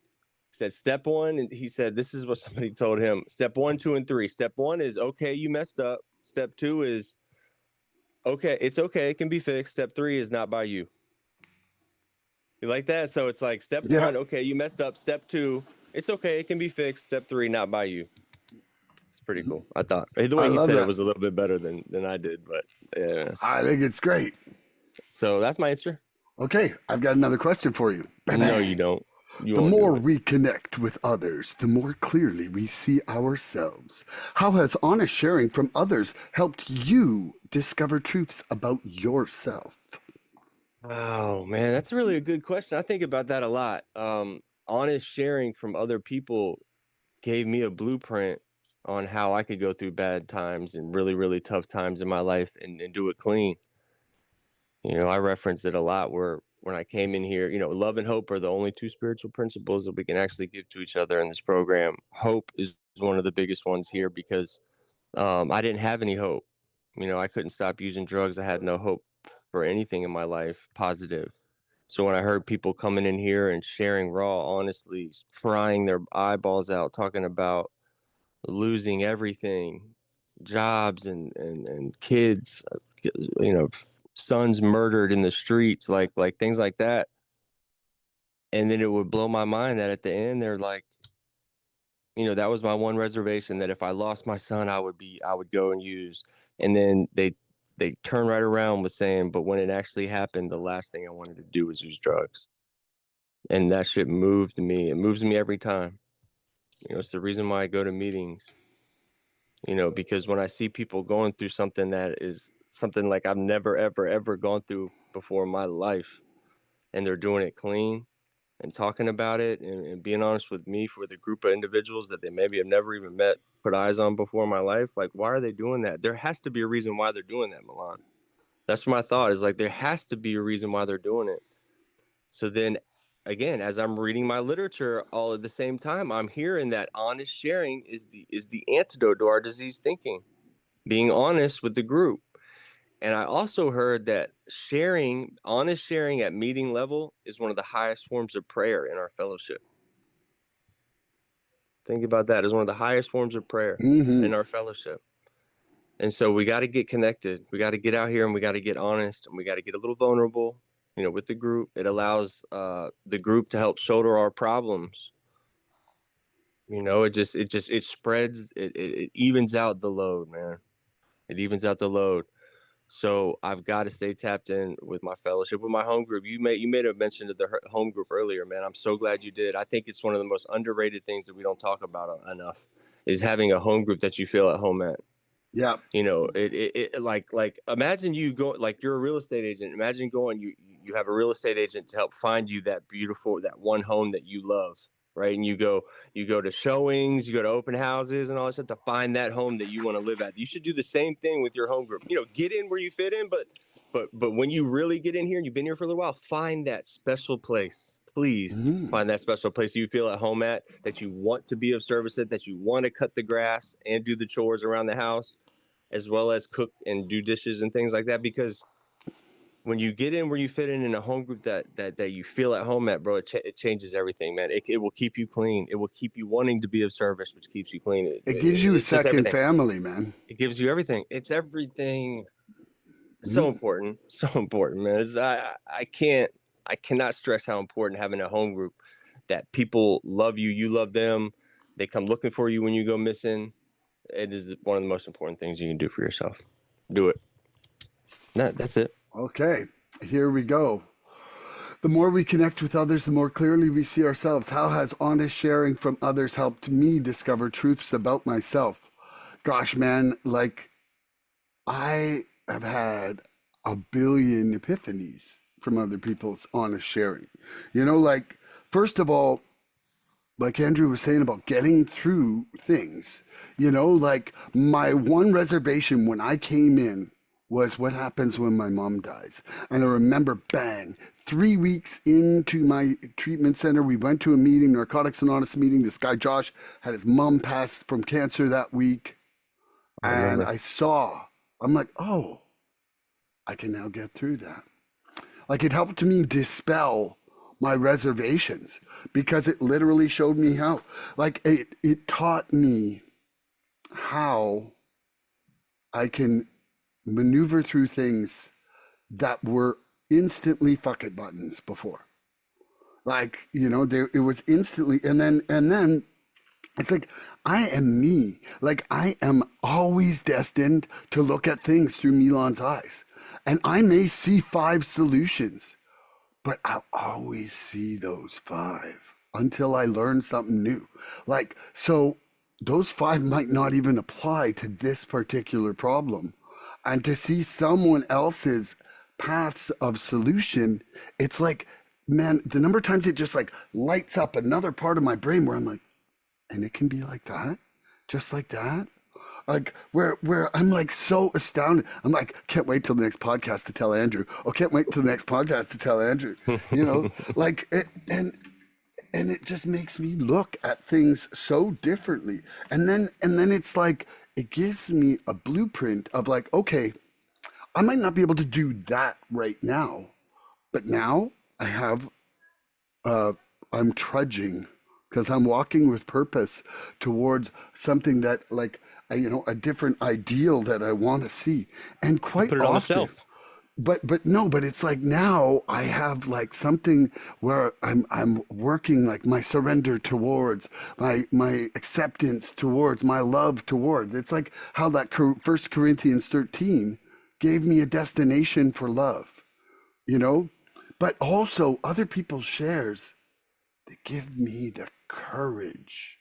He said, step one, and he said, this is what somebody told him. Step 1, 2, and 3. Step 1 is, okay, you messed up. Step 2 is, okay, it's okay, it can be fixed. Step 3 is not by you. You like that? So it's like step Yeah. 1, okay, you messed up. Step 2, it's okay, it can be fixed. Step 3, not by you. It's pretty cool. I thought the I way he love said it that. was a little bit better than I did, but yeah. I think it's great. So that's my answer. Okay, I've got another question for you. Bang, No, you bang. don't. You The won't do more it. we connect with others, the more clearly we see ourselves. How has honest sharing from others helped you discover truths about yourself? Oh man, that's really a good question. I think about that a lot. Honest sharing from other people gave me a blueprint on how I could go through bad times and really, really tough times in my life and do it clean. I reference it a lot where when I came in here, love and hope are the only two spiritual principles that we can actually give to each other in this program. Hope is one of the biggest ones here because I didn't have any hope. I couldn't stop using drugs. I had no hope for anything in my life positive. So when I heard people coming in here and sharing raw, honestly, crying their eyeballs out, talking about losing everything, jobs and kids, sons murdered in the streets, like things like that. And then it would blow my mind that at the end they're like, that was my one reservation, that if I lost my son, I would go and use. And then they turn right around with saying, but when it actually happened, the last thing I wanted to do was use drugs. And that shit moved me. It moves me every time. It's the reason why I go to meetings. Because when I see people going through something that is something like I've never, ever, ever gone through before in my life, and they're doing it clean and talking about it and being honest with me for the group of individuals that they maybe have never even met, put eyes on before in my life, like, why are they doing that? There has to be a reason why they're doing that, Milan. That's my thought, is like, there has to be a reason why they're doing it. So then again, as I'm reading my literature all at the same time, I'm hearing that honest sharing is the antidote to our disease thinking, being honest with the group. And I also heard that honest sharing at meeting level is one of the highest forms of prayer in our fellowship. Think about that. It's one of the highest forms of prayer Mm-hmm. in our fellowship. And so we got to get connected. We got to get out here and we got to get honest and we got to get a little vulnerable, with the group. It allows the group to help shoulder our problems. It spreads, it evens out the load, man. It evens out the load. So I've got to stay tapped in with my fellowship, with my home group. You made a mention of the home group earlier, man. I'm so glad you did. I think it's one of the most underrated things that we don't talk about enough, is having a home group that you feel at home at. Yeah. It like imagine you go, like, you're a real estate agent. Imagine going, you You have a real estate agent to help find you that one home that you love, right? And you go to showings, you go to open houses and all that stuff to find that home that you want to live at. You should do the same thing with your home group. Get in where you fit in, but when you really get in here and you've been here for a little while, find that special place. Please find that special place you feel at home at, that you want to be of service at, that you want to cut the grass and do the chores around the house, as well as cook and do dishes and things like that. Because when you get in where you fit in a home group that you feel at home at, bro, it changes everything, man. It will keep you clean. It will keep you wanting to be of service, which keeps you clean. It gives you a It's just second everything. family, man. It gives you everything. It's everything. So important, man. I cannot stress how important having a home group that people love you, you love them. They come looking for you when you go missing. It is one of the most important things you can do for yourself. Do it. That's it. Okay, here we go. The more we connect with others, the more clearly we see ourselves. How has honest sharing from others helped me discover truths about myself? Gosh, man, like I have had a billion epiphanies from other people's honest sharing. Like, first of all, like Andrew was saying about getting through things, like my one reservation when I came in was what happens when my mom dies. And I remember, bang, 3 weeks into my treatment center, we went to a meeting, Narcotics Anonymous meeting. This guy, Josh, had his mom pass from cancer that week. And I'm like, oh, I can now get through that. Like, it helped me dispel my reservations because it literally showed me how. Like, it taught me how I can maneuver through things that were instantly fuck it buttons before. Like, it was instantly, and then it's like, I am me. Like, I am always destined to look at things through Milan's eyes. And I may see 5 solutions, but I'll always see those 5 until I learn something new. Like, so those 5 might not even apply to this particular problem. And to see someone else's paths of solution, it's like, man, the number of times it just like lights up another part of my brain where I'm like, and it can be like that, just like that. Like where I'm like so astounded. I'm like, can't wait till the next podcast to tell Andrew. Oh, can't wait till the next podcast to tell Andrew. Like it, and it just makes me look at things so differently. And then it's like it gives me a blueprint of like, okay, I might not be able to do that right now, but now I have I'm trudging because I'm walking with purpose towards something that like a different ideal that I want to see. And quite Put it often, on the shelf. But it's like now I have like something where I'm working like my surrender towards my acceptance towards my love towards. It's like how that 1 Corinthians 13 gave me a destination for love, but also other people's shares, they give me the courage.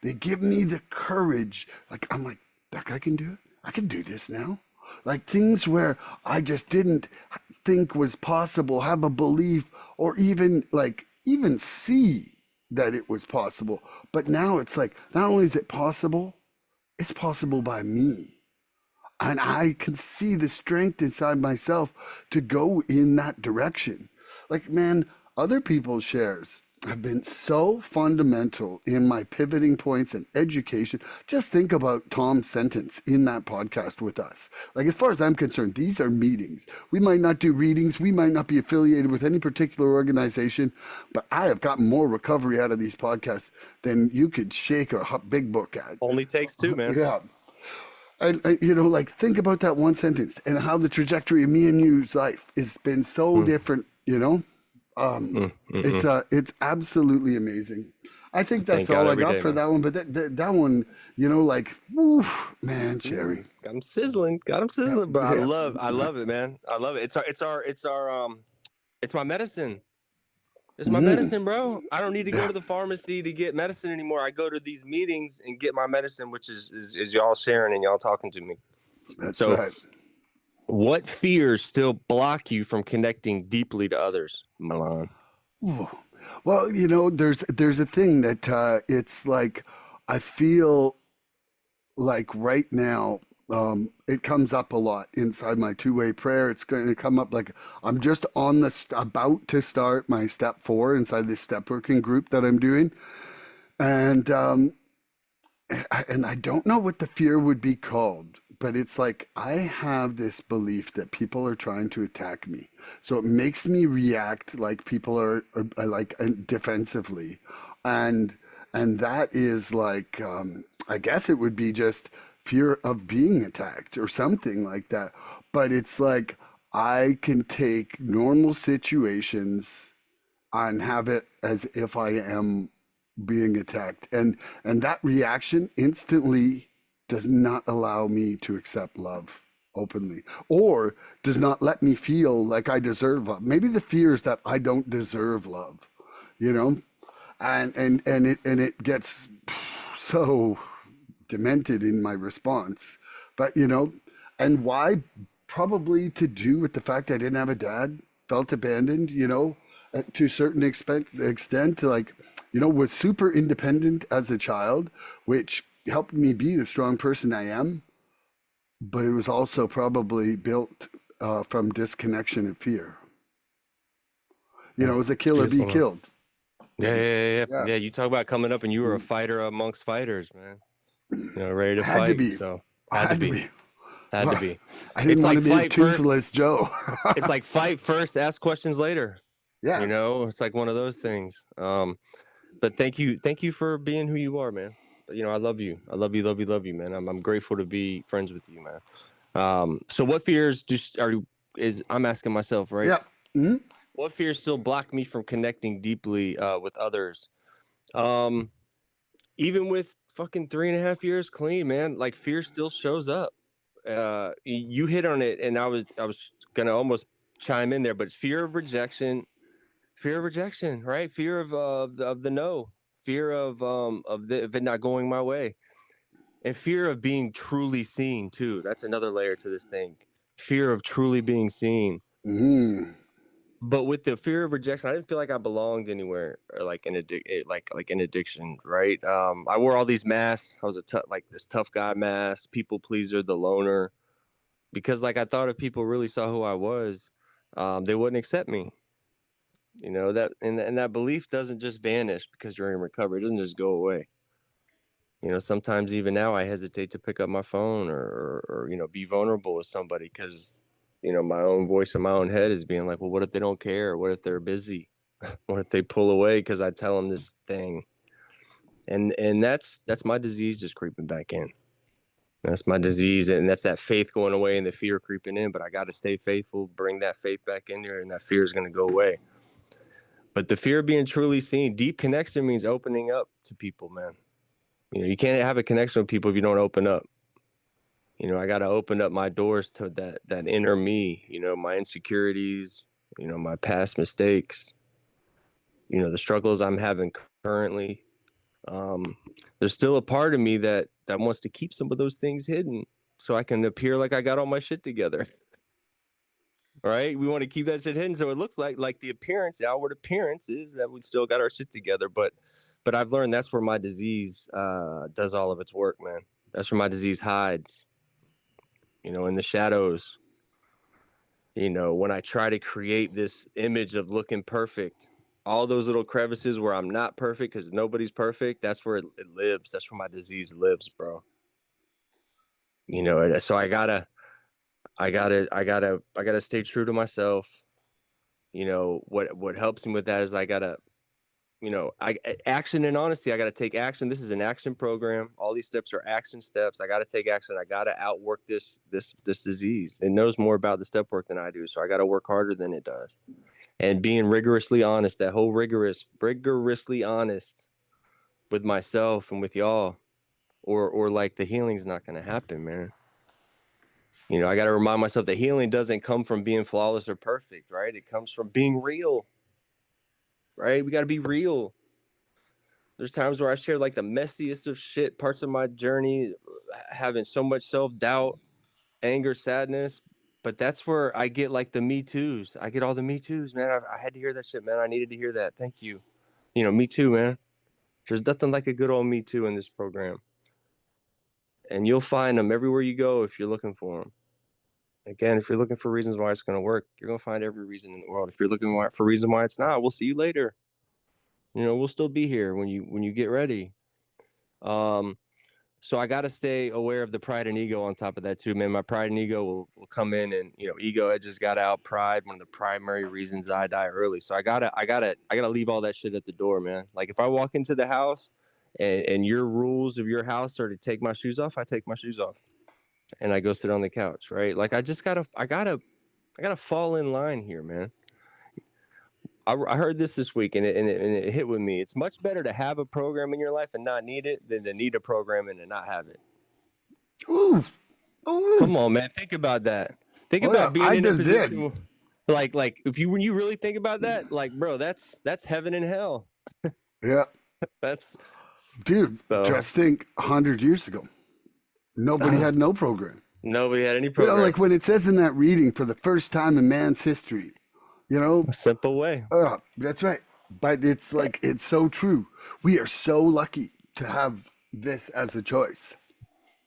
They give me the courage. Like, I'm like, that guy can do it. I can do this now. Like things where I just didn't think was possible, have a belief, or even see that it was possible. But now it's like, not only is it possible, it's possible by me. And I can see the strength inside myself to go in that direction. Like, man, other people's shares have been so fundamental in my pivoting points and education. Just think about Tom's sentence in that podcast with us. Like, as far as I'm concerned, these are meetings. We might not do readings. We might not be affiliated with any particular organization, but I have gotten more recovery out of these podcasts than you could shake a big book at. Only takes 2, man. Yeah. And like, think about that one sentence and how the trajectory of me and you's life has been so different, It's absolutely amazing. I think that's all I got for that one. But that one, like, woo, man, Cherry. Got him sizzling, bro. I love it, man. I love it. It's my medicine. It's my medicine, bro. I don't need to go to the pharmacy to get medicine anymore. I go to these meetings and get my medicine, which is y'all sharing and y'all talking to me. That's right. What fears still block you from connecting deeply to others, Milan? Ooh. Well, there's a thing that it's like I feel like right now, it comes up a lot inside my two-way prayer. It's going to come up like I'm just about to start my step 4 inside this step working group that I'm doing, and I don't know what the fear would be called, but it's like I have this belief that people are trying to attack me. So it makes me react like people are like defensively. And and that is like I guess it would be just fear of being attacked or something like that. But it's like I can take normal situations and have it as if I am being attacked. And that reaction instantly does not allow me to accept love openly, or does not let me feel like I deserve love. Maybe the fear is that I don't deserve love, you know? And it gets so demented in my response. But and why? Probably to do with the fact I didn't have a dad, felt abandoned, to a certain extent, like, was super independent as a child, which helped me be the strong person I am. But it was also probably built from disconnection and fear. It was a It's kill or be beautiful, man. killed. Yeah, Yeah. You talk about coming up and you were a fighter amongst fighters, man. Ready to had to fight. be. So Had to be. had to be. I didn't It's want like to be a fight first. toothless Joe. It's like fight first, ask questions later. Yeah. It's like one of those things. But thank you for being who you are, man. I love you. I love you, love you, love you, man. I'm grateful to be friends with you, man. So what fears I'm asking myself, right? Yeah. Hmm. What fears still block me from connecting deeply with others? Um, Even with fucking 3.5 years clean, man, like fear still shows up. You hit on it, and I was gonna almost chime in there, but it's fear of rejection, right? Fear of the no, fear of it not going my way, and fear of being truly seen too. That's another layer to this thing. Fear of truly being seen. Hmm. But with the fear of rejection, I didn't feel like I belonged anywhere, or like like an addiction, right? I wore all these masks. I was like this tough guy mask, people pleaser, the loner, because like I thought if people really saw who I was, they wouldn't accept me. That belief doesn't just vanish because you're in recovery. It doesn't just go away. Sometimes even now I hesitate to pick up my phone or be vulnerable with somebody because my own voice in my own head is being like, well, what if they don't care? What if they're busy? What if they pull away because I tell them this thing? And that's my disease just creeping back in. That's my disease, and that's that faith going away and the fear creeping in. But I got to stay faithful, bring that faith back in there, and that fear is going to go away. But the fear of being truly seen, deep connection means opening up to people, man. You can't have a connection with people if you don't open up. I got to open up my doors to that inner me, my insecurities, my past mistakes, the struggles I'm having currently. Um, there's still a part of me that wants to keep some of those things hidden so I can appear like I got all my shit together. Right? We want to keep that shit hidden so it looks like the outward appearance is that we still got our shit together, but I've learned that's where my disease does all of its work, man. That's where my disease hides, in the shadows. When I try to create this image of looking perfect, all those little crevices where I'm not perfect because nobody's perfect, that's where it lives. That's where my disease lives, bro. So I gotta stay true to myself. What helps me with that is I gotta, action and honesty. I gotta take action. This is an action program. All these steps are action steps. I gotta take action. I gotta outwork this disease. It knows more about the step work than I do, so I gotta work harder than it does. And being rigorously honest, that whole rigorously honest with myself and with y'all, or like the healing's not gonna happen, man. I got to remind myself that healing doesn't come from being flawless or perfect, right? It comes from being real, right? We got to be real. There's times where I share like the messiest of shit parts of my journey, having so much self doubt, anger, sadness. but that's where I get like the Me Too's. I get all the Me Too's, man. I had to hear that shit, man. I needed to hear that. Thank you. Me too, man. There's nothing like a good old Me Too in this program. And you'll find them everywhere you go if you're looking for them. Again, if you're looking for reasons why it's going to work, you're going to find every reason in the world. If you're looking for reason why it's not, we'll see you later. We'll still be here when you get ready. So I got to stay aware of the pride and ego on top of that too, man. My pride and ego will come in, and ego had just got out. Pride, one of the primary reasons I die early. So I gotta leave all that shit at the door, man. Like if I walk into the house and your rules of your house are to take my shoes off, I take my shoes off and I go sit on the couch, right? Like I gotta fall in line here, man. I heard this week, and it hit with me. It's much better to have a program in your life and not need it than to need a program and to not have it. Ooh. Ooh. Come on, man. Think about that. Think about being in a position like when you really think about that, like, bro, that's heaven and hell. Yeah. That's dude. So, just think 100 years ago, nobody had no program. Nobody had any program. Like when it says in that reading, for the first time in man's history, a simple way. That's right. But it's like, it's so true. We are so lucky to have this as a choice.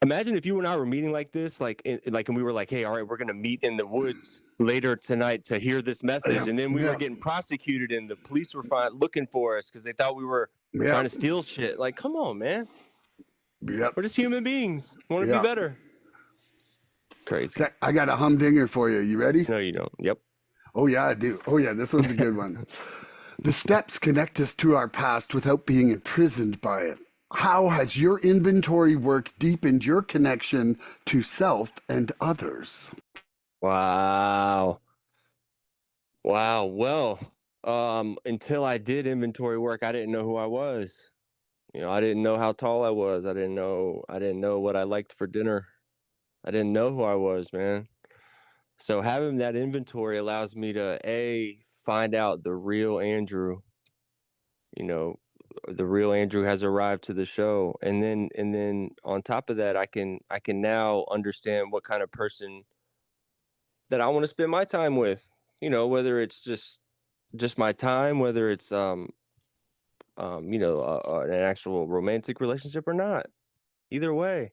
Imagine if you and I were meeting like this, and we were like, hey, all right, we're going to meet in the woods later tonight to hear this message. And then we were getting prosecuted and the police were looking for us because they thought we were trying to steal shit. Like, come on, man. We're just human beings. Want to be better. Crazy. Okay, I got a humdinger for you. You ready? No, you don't. Yep. Oh, yeah, I do. Oh, yeah, this one's a good one. The steps connect us to our past without being imprisoned by it. How has your inventory work deepened your connection to self and others? Wow. Well, until I did inventory work, I didn't know who I was. I didn't know how tall I was. I didn't know what I liked for dinner. I didn't know who I was, man. So having that inventory allows me to find out the real Andrew. The real Andrew has arrived to the show, and then on top of that, I can now understand what kind of person that I want to spend my time with. Whether it's just my time, whether it's an actual romantic relationship or not. Either way,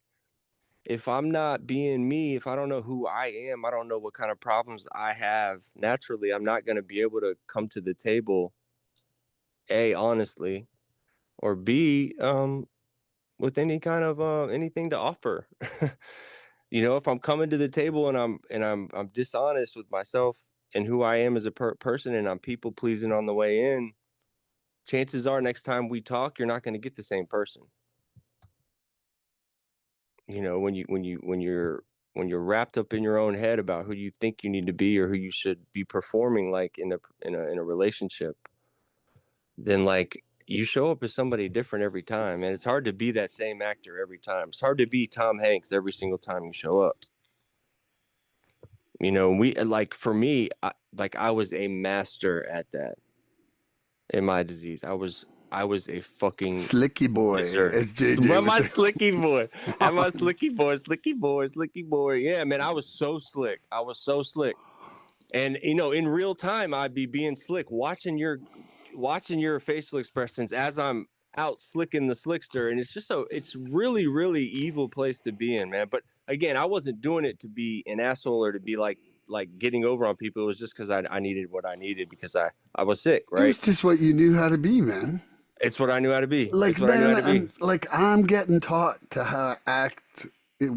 if I'm not being me, if I don't know who I am, I don't know what kind of problems I have naturally, I'm not going to be able to come to the table, A, honestly, or B, with any kind of anything to offer. If I'm coming to the table and I'm dishonest with myself and who I am as a person, and I'm people pleasing on the way in, chances are next time we talk, you're not going to get the same person. When you're wrapped up in your own head about who you think you need to be or who you should be performing like in a relationship, then like you show up as somebody different every time, and it's hard to be that same actor every time. It's hard to be Tom Hanks every single time you show up. For me, I was a master at that in my disease. I was a fucking slicky boy. As JJ my slicky boy. I'm a slicky boy. Yeah, man, I was so slick. And in real time, I'd be being slick, watching your facial expressions as I'm out slicking the slickster, and it's really, really evil place to be in, man. But again, I wasn't doing it to be an asshole or to be like getting over on people. It was just because I needed what I needed because I was sick, right? It's just what you knew how to be, man. It's what I knew how to be. Like, man, I'm getting taught to how to act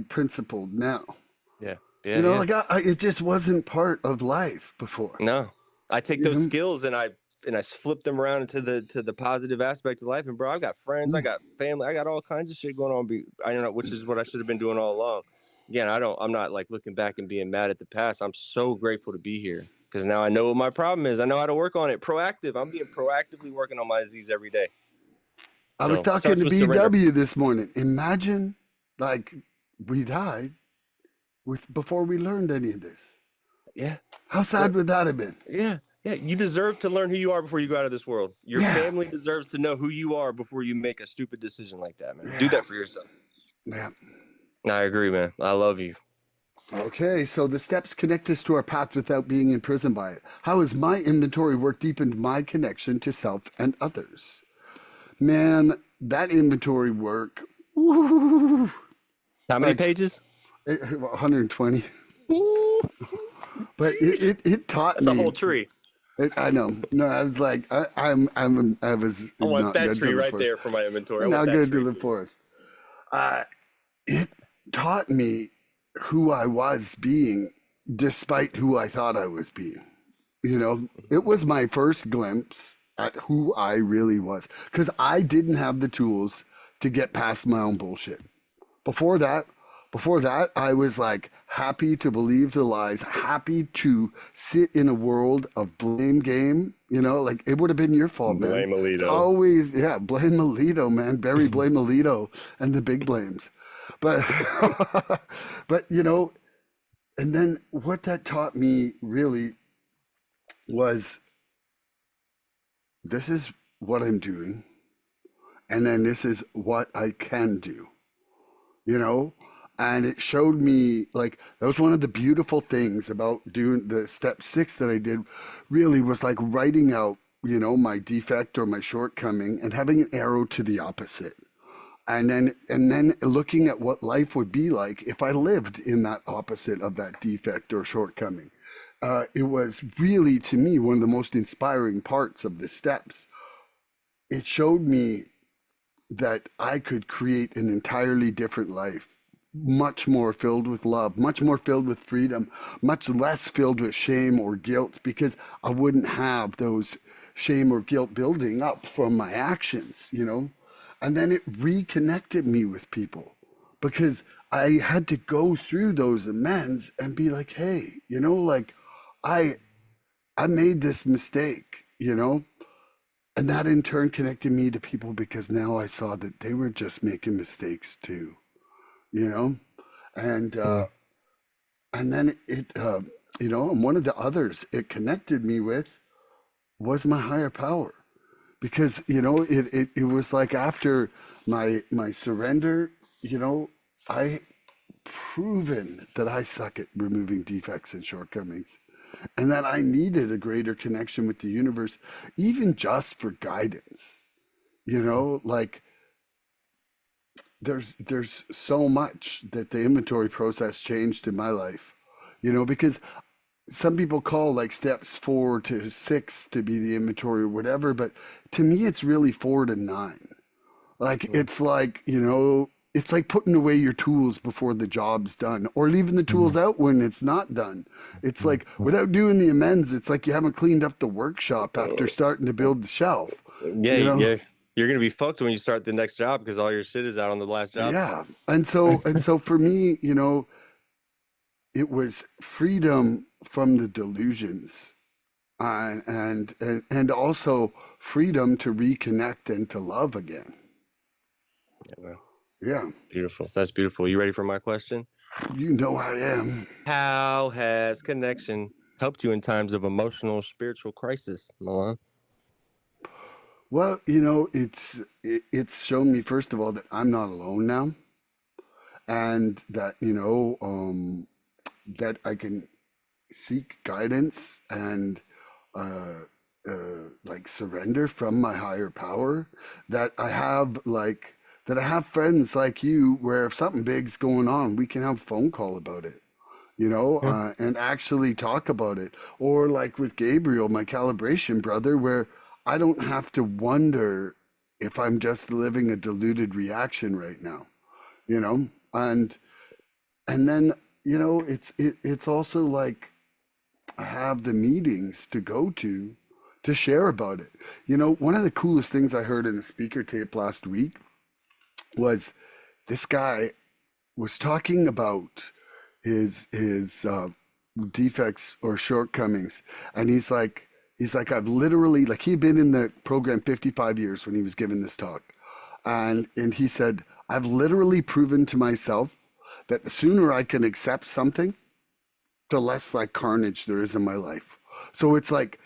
principled now. Yeah. It just wasn't part of life before. No, I take those skills and I flip them around into the positive aspect of life. And bro, I've got friends, I got family, I got all kinds of shit going on. I don't know, which is what I should have been doing all along. Again, I'm not like looking back and being mad at the past. I'm so grateful to be here because now I know what my problem is. I know how to work on it. Proactive. I'm being proactively working on my disease every day. I was talking to BW this morning. Imagine like we died before we learned any of this. Yeah. How sad would that have been? Yeah. Yeah. You deserve to learn who you are before you go out of this world. Your family deserves to know who you are before you make a stupid decision like that, man. Yeah. Do that for yourself. Yeah. I agree, man. I love you. Okay, so the steps connect us to our path without being imprisoned by it. How has my inventory work deepened my connection to self and others? Man, that inventory work, woo, How many like pages? 120. Ooh, But jeez. it taught That's a whole me. tree. I know. No, I was like, I was I want not that good to tree the right forest. there for my inventory. I want Not that good to tree, the please. forest. Uh, it taught me who I was being, despite who I thought I was being. You know, it was my first glimpse at who I really was because I didn't have the tools to get past my own bullshit. Before that, before that, I was like happy to believe the lies, happy to sit in a world of blame game. You know, like it would have been your fault, man. Blame It's Alito. always, yeah, blame Alito, man. Barry blame Alito and the big blames. But, but you know, and then what that taught me really was this is what I'm doing, and then this is what I can do, you know? And it showed me like that was one of the beautiful things about doing the step 6 that I did really was like writing out, you know, my defect or my shortcoming and having an arrow to the opposite. And then looking at what life would be like if I lived in that opposite of that defect or shortcoming. It was really to me one of the most inspiring parts of the steps. It showed me that I could create an entirely different life, much more filled with love, much more filled with freedom, much less filled with shame or guilt because I wouldn't have those shame or guilt building up from my actions, you know? And then it reconnected me with people because I had to go through those amends and be like, hey, you know, like I I made this mistake, you know? And that in turn connected me to people because now I saw that they were just making mistakes too, you know? And Mm. and then you know, and one of the others it connected me with was my higher power. Because, you know, it was like after my surrender, you know, I proven that I suck at removing defects and shortcomings and that I needed a greater connection with the universe, even just for guidance. You know, like there's so much that the inventory process changed in my life. You know, because some people call like steps 4 to 6 to be the inventory or whatever, but to me it's really 4 to 9. Like Mm. it's like, you know, it's like putting away your tools before the job's done or leaving the tools out when it's not done. It's like without doing the amends, it's like you haven't cleaned up the workshop after starting to build the shelf, Yeah, you know? yeah. You're gonna be fucked when you start the next job because all your shit is out on the last job site. Yeah. And so for me, you know, it was freedom from the delusions and also freedom to reconnect and to love again. Yeah, man. Yeah. Beautiful. That's beautiful. You ready for my question? You know I am. How has connection helped you in times of emotional or spiritual crisis, Milan? Well, you know, it's shown me first of all that I'm not alone now, and that you know that I can seek guidance and uh, like surrender from my higher power. That I have like that I have friends like you, where if something big's going on, we can have a phone call about it. You know, Yeah. and actually talk about it. Or like with Gabriel, my calibration brother, where I don't have to wonder if I'm just living a diluted reaction right now, you know? And then, you know, it's also like I have the meetings to go to share about it. You know, one of the coolest things I heard in a speaker tape last week was this guy was talking about his defects or shortcomings, and he's like I've literally like he'd been in the program 55 years when he was giving this talk, and he said I've literally proven to myself that the sooner I can accept something, the less like carnage there is in my life. So it's like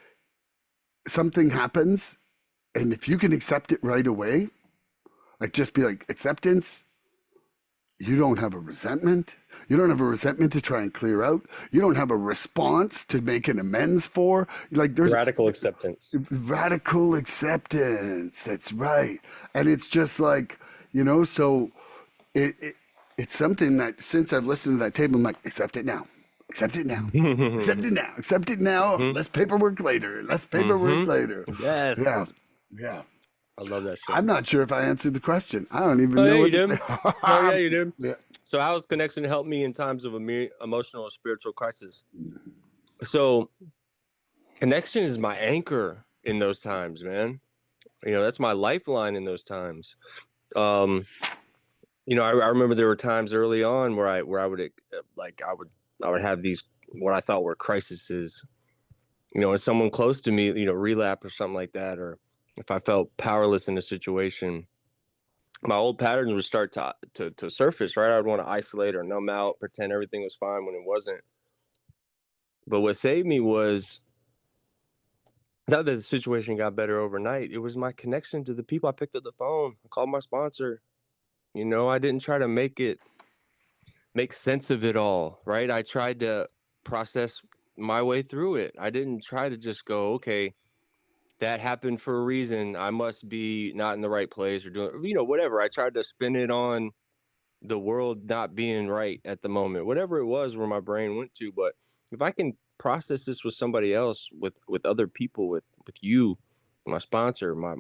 something happens, and if you can accept it right away, like just be like acceptance, you don't have a resentment. You don't have a resentment to try and clear out. You don't have a response to make an amends for. Like there's Radical acceptance. radical acceptance. That's right. And it's just like, so it's something that since I've listened to that tape, I'm like, accept it now. Accept it now. Accept it now. Accept it now. Mhm. Less paperwork later. Less paperwork Mhm. later. Yeah. Yes. Yeah. I love that shit. I'm not sure if I answered the question. I don't even Oh know yeah, what you did. Oh yeah, you did. yeah. So how has connection helped me in times of emotional or spiritual crisis? So connection is my anchor in those times, man. That's my lifeline in those times. Um, I remember there were times early on where I would I would have these what I thought were crises. And someone close to me, relapse or something like that, or if I felt powerless in a situation, my old patterns would start to surface, right? I'd want to isolate or numb out, pretend everything was fine when it wasn't. But what saved me was not that the situation got better overnight. It was my connection to the people. I picked up the phone, I called my sponsor. I didn't try to make sense of it all, right? I tried to process my way through it. I didn't try to just go, okay, that happened for a reason. I must be not in the right place or doing, whatever. I tried to spin it on the world not being right at the moment, whatever it was where my brain went to. But if I can process this with somebody else, with other people, with you, my sponsor, my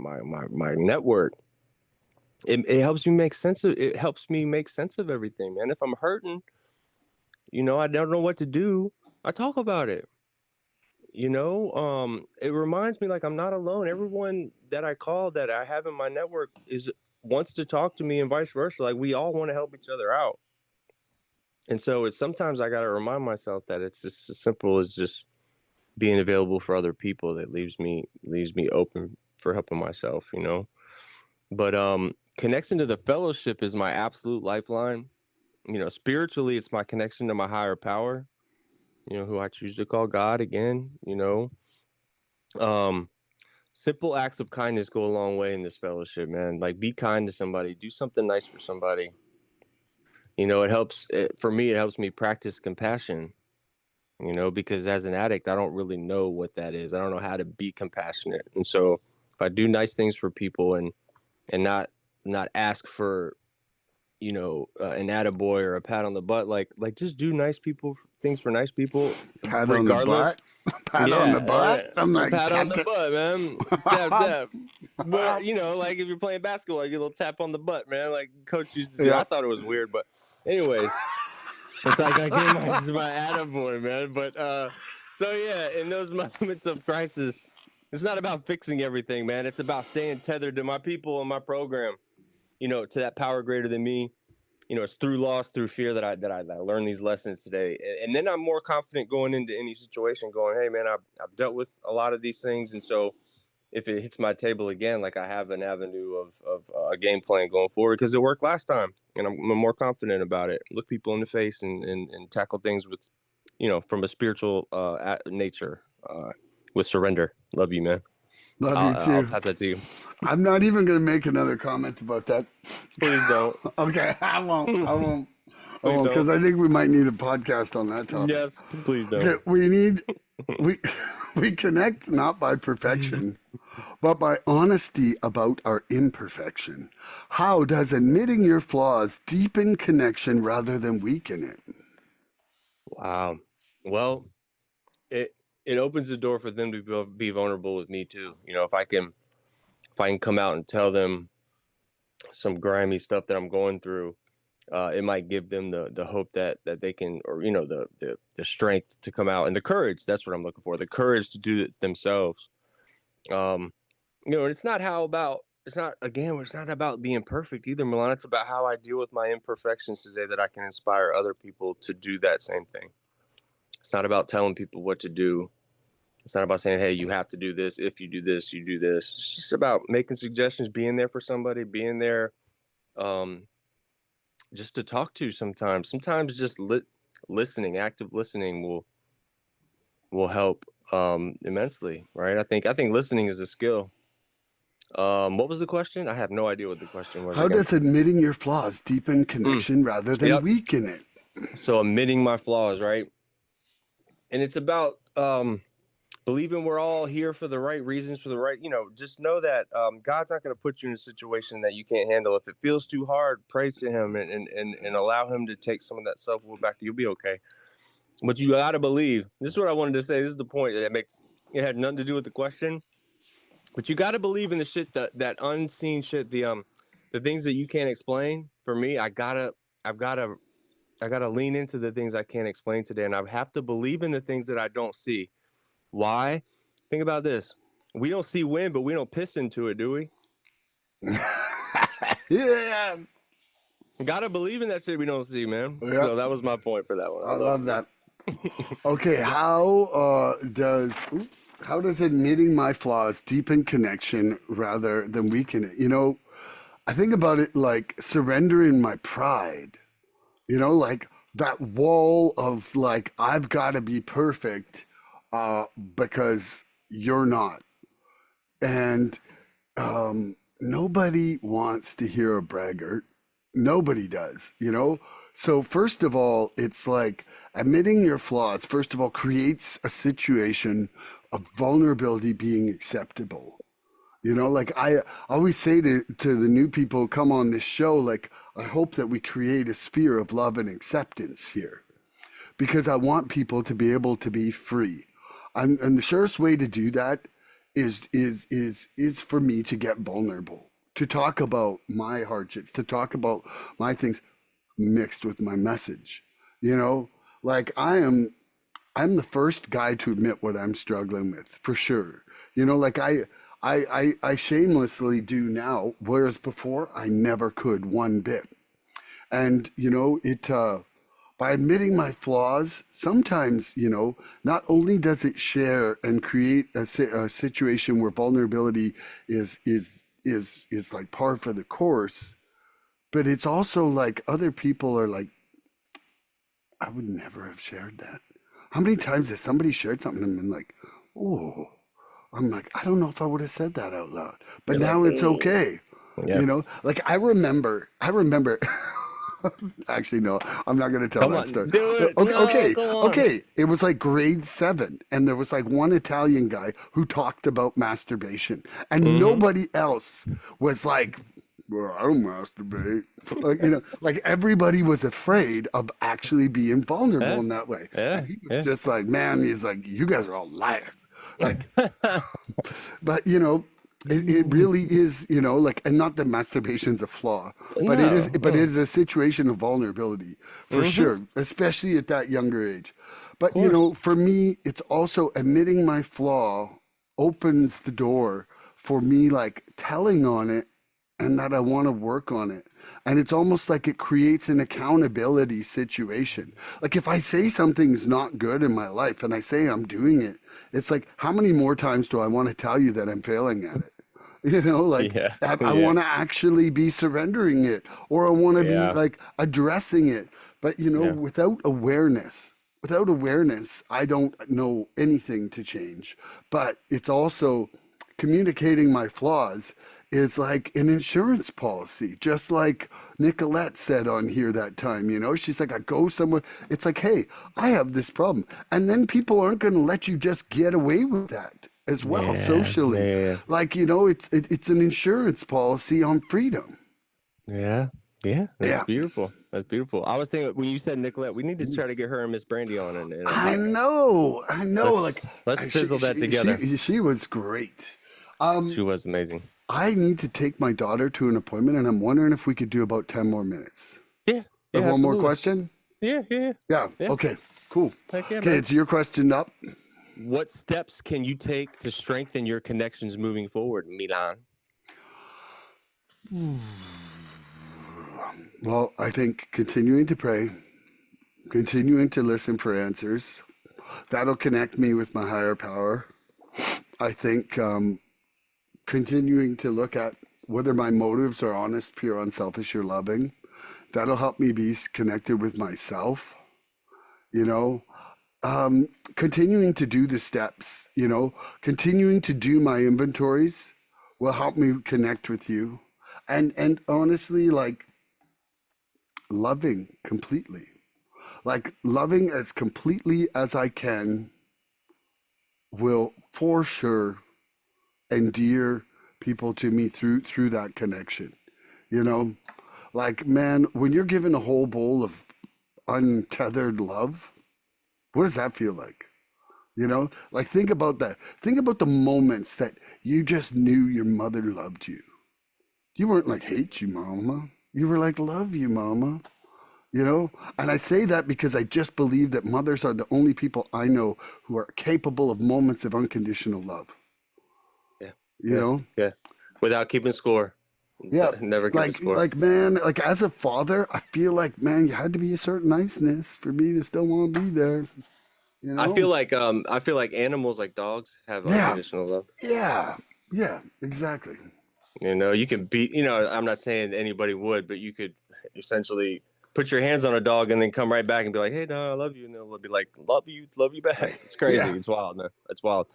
network, it helps me make sense of everything, man. If I'm hurting, I don't know what to do, I talk about it. It reminds me like I'm not alone. Everyone that I call that I have in my network is wants to talk to me and vice versa. Like we all want to help each other out. And so it's sometimes I got to remind myself that it's just as simple as just being available for other people that leaves me open for helping myself. But connection to the fellowship is my absolute lifeline. Spiritually it's my connection to my higher power, who I choose to call God again. Um Simple acts of kindness go a long way in this fellowship, man. Like be kind to somebody, do something nice for somebody. For me, it helps me practice compassion. Because as an addict, I don't really know what that is. I don't know how to be compassionate. And so if I do nice things for people and not ask for, an attaboy or a pat on the butt, like just do nice people things for nice people, Pat on the regardless. butt. Pat on the Yeah, butt. I'm a like, pat on tap, the tap. butt, man. Tap tap. But like if you're playing basketball, you get a little tap on the butt, man. Like coach used to do. I Yep. thought it was weird, but anyways, it's like I gave my attaboy, man. But so yeah, in those moments of crisis, it's not about fixing everything, man. It's about staying tethered to my people and my program. To that power greater than me. It's through loss, through fear that I learned these lessons today, and then I'm more confident going into any situation. Going, hey, man, I've dealt with a lot of these things, and so if it hits my table again, like I have an avenue of a game plan going forward because it worked last time, and I'm more confident about it. Look people in the face and tackle things with, from a spiritual nature, with surrender. Love you, man. Love you I'll too. pass that to you. I'm not even going to make another comment about that. Please don't. Okay, I won't. I won't. I Please won't because don't. I think we might need a podcast on that topic. Yes, please Okay, don't. we we connect not by perfection, but by honesty about our imperfection. How does admitting your flaws deepen connection rather than weaken it? Wow. Well, it it opens the door for them to be vulnerable with me too. If I can come out and tell them some grimy stuff that I'm going through, it might give them the hope that they can, or the strength to come out and the courage. That's what I'm looking for. The courage to do it themselves. Um, and it's not about being perfect either, Milan. It's about how I deal with my imperfections today that I can inspire other people to do that same thing. It's not about telling people what to do. It's not about saying, hey, you have to do this. If you do this, you do this. It's just about making suggestions, being there for somebody, being there, um, just to talk to sometimes. Sometimes just listening, active listening will help immensely, right? I think listening is a skill. What was the question? I have no idea what the question was How again. does admitting your flaws deepen Mm, connection rather than yep. weaken it? So admitting my flaws, right? And it's about believing we're all here for the right reasons, for the right, just know that God's not going to put you in a situation that you can't handle. If it feels too hard, pray to him and allow him to take some of that self-will back. You'll be okay. But you got to believe. This is what I wanted to say. This is the point that it had nothing to do with the question. But you got to believe in the shit, that unseen shit, the things that you can't explain. For me, I've got to lean into the things I can't explain today. And I have to believe in the things that I don't see. Why? Think about this. We don't see wind, but we don't piss into it, do we? Yeah. Gotta believe in that shit we don't see, man. Yep. So that was my point for that one. I love that. Okay, how does admitting my flaws deepen connection rather than weaken it? I think about it like surrendering my pride. Like that wall of like I've got to be perfect because you're not. And nobody wants to hear a braggart. Nobody does. So, first of all, it's like admitting your flaws, first of all, creates a situation of vulnerability being acceptable. Like I always say to the new people who come on this show, like, I hope that we create a sphere of love and acceptance here because I want people to be able to be free. And the surest way to do that is for me to get vulnerable, to talk about my hardships, to talk about my things mixed with my message. Like I'm the first guy to admit what I'm struggling with for sure. Like I shamelessly do now, whereas before I never could one bit. And it by admitting my flaws, sometimes not only does it share and create a situation where vulnerability is like par for the course, but it's also like other people are like, I would never have shared that. How many times has somebody shared something and been like, oh, I'm like, I don't know if I would have said that out loud, but You're like, now it's oh, okay. yeah. Like I remember. Actually, no, I'm not going to tell Come that on, story. do But it. okay, No, okay, go on. okay. It was like grade 7, and there was like one Italian guy who talked about masturbation, and Mm-hmm. nobody else was like, well, I don't masturbate. Like everybody was afraid of actually being vulnerable Yeah, in that way. yeah, And he was yeah. just like, man, he's like, you guys are all liars. Like, but it really is, like, and not that masturbation's a flaw, but it is, No, but it no. is a situation of vulnerability for Mm-hmm. sure, especially at that younger age. Of But course. for me, it's also admitting my flaw opens the door for me, like telling on it and that I want to work on it. And it's almost like it creates an accountability situation. Like if I say something's not good in my life and I say I'm doing it, it's like, how many more times do I want to tell you that I'm failing at it? Like Yeah, I yeah, want to actually be surrendering it or I want to be yeah, like addressing it. But, yeah. without awareness, I don't know anything to change. But it's also communicating my flaws is like an insurance policy, just like Nicolette said on here that time. She's like, I go somewhere, it's like, hey, I have this problem. And then people aren't going to let you just get away with that as well Yeah, socially. yeah, Like, it's an insurance policy on freedom. yeah, yeah. That's Yeah. beautiful. That's beautiful. I was thinking when you said Nicolette, we need to try to get her and Miss Brandy on in a I podcast. know. I know. Like, Let's sizzle that together. she was great. She was amazing. I need to take my daughter to an appointment, and I'm wondering if we could do about 10 more minutes. Yeah, Like yeah, one more absolutely. question? Yeah, yeah, yeah. Yeah. Yeah. Okay. Cool. Heck yeah, Okay, man. it's your question up. What steps can you take to strengthen your connections moving forward, Milan? Well, I think continuing to pray, continuing to listen for answers, that'll connect me with my higher power. I think continuing to look at whether my motives are honest, pure, unselfish, or loving, that'll help me be connected with myself. You know, continuing to do the steps, continuing to do my inventories will help me connect with you. And honestly, like loving completely. Like loving as completely as I can will for sure endear people to me through that connection. You know, like man, when you're given a whole bowl of untethered love, what does that feel like? You know, like think about that. Think about the moments that you just knew your mother loved you. You weren't like hate you, mama. You were like love you, mama. You know, and I say that because I just believe that mothers are the only people I know who are capable of moments of unconditional love. Yeah. You know? Yeah. Without keeping score. Yeah. Never keeping score. Like man, like as a father, I feel like man, you had to be a certain niceness for me to still want to be there. You know? I feel like animals like dogs have Yeah. unconditional love. Yeah. Yeah, exactly. You know, you can beat, you know, I'm not saying anybody would, but you could essentially put your hands on a dog and then come right back and be like, hey, no, I love you. And they'll be like, love you back. It's crazy. Yeah. It's wild, man. It's wild.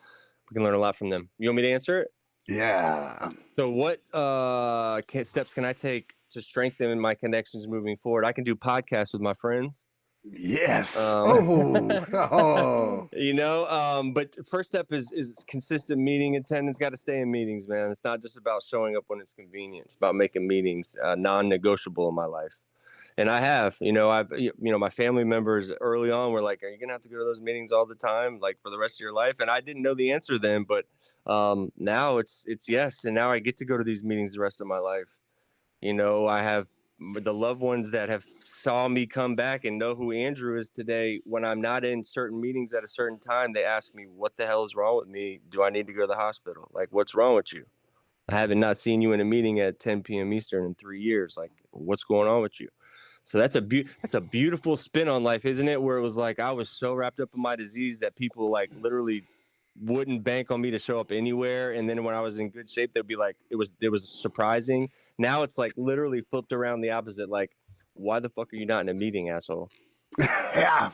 We can learn a lot from them. You want me to answer it? Yeah. So what steps can I take to strengthen my connections moving forward? I can do podcasts with my friends. Yes. Oh. You know, but first step is consistent meeting attendance. Got to stay in meetings, man. It's not just about showing up when it's convenient. It's about making meetings non-negotiable in my life. And I have, you know, my family members early on were like, are you going to have to go to those meetings all the time, like for the rest of your life? And I didn't know the answer then, but now it's yes. And now I get to go to these meetings the rest of my life. You know, I have the loved ones that have saw me come back and know who Andrew is today. When I'm not in certain meetings at a certain time, they ask me, what the hell is wrong with me? Do I need to go to the hospital? Like, what's wrong with you? I haven't not seen you in a meeting at 10 p.m. Eastern in 3 years. Like, what's going on with you? So that's a beautiful spin on life, isn't it? Where it was like I was so wrapped up in my disease that people like literally wouldn't bank on me to show up anywhere. And then when I was in good shape, they'd be like, it was surprising. Now it's like literally flipped around the opposite. Like, why the fuck are you not in a meeting, asshole? Yeah.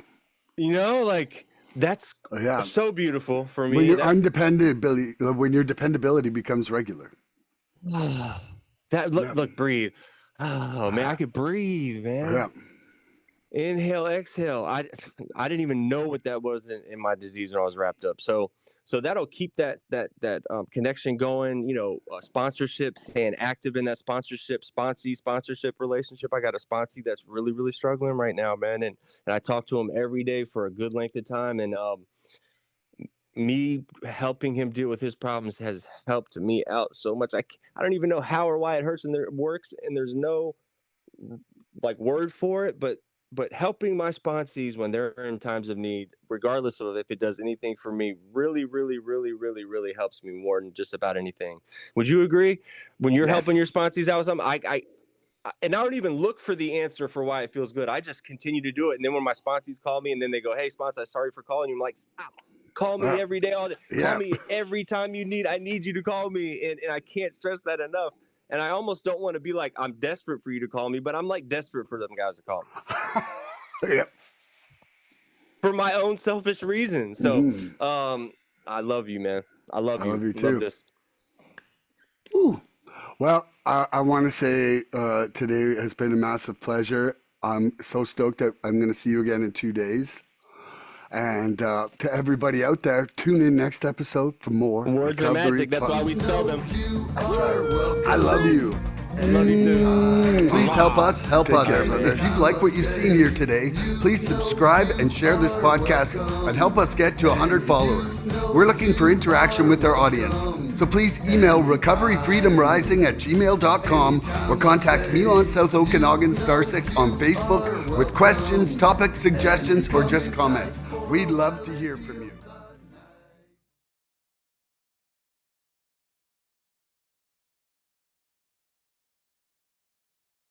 You know, like that's so beautiful for me. When your dependability becomes regular. Look, breathe. Oh man, I could breathe, man. Yeah. Inhale, exhale. I didn't even know what that was in my disease when I was wrapped up. So that'll keep that connection going. You know, sponsorship, staying active in that sponsorship relationship. I got a sponsee that's really, really struggling right now, man, and I talk to him every day for a good length of time, and me helping him deal with his problems has helped me out so much. I don't even know how or why it hurts and it works, and there's no like word for it, but helping my sponsees when they're in times of need, regardless of if it does anything for me, really, really, really, really, really helps me more than just about anything. Would you agree? When you're helping your sponsees out with something, I don't even look for the answer for why it feels good. I just continue to do it. And then when my sponsees call me and then they go, hey, sponsor, sorry for calling you. I'm like, stop. Call me every day, all day. Call me every time you need. I need you to call me. And I can't stress that enough. And I almost don't want to be like, I'm desperate for you to call me, but I'm like desperate for them guys to call me. Yeah. For my own selfish reasons. So I love you, man. I love you. I love you too. Love this. Ooh. Well, I want to say today has been a massive pleasure. I'm so stoked that I'm going to see you again in 2 days. And to everybody out there, tune in next episode for more. Words are magic. That's why we spell them. That's right. I love you. I love you too. Please help us help others. If you like what you've seen here today, please subscribe and share this podcast and help us get to 100 followers. We're looking for interaction with our audience. So please email recoveryfreedomrising@gmail.com or contact Milan South Okanagan Starcic on Facebook with questions, topic suggestions, or just comments. We'd love to hear from you.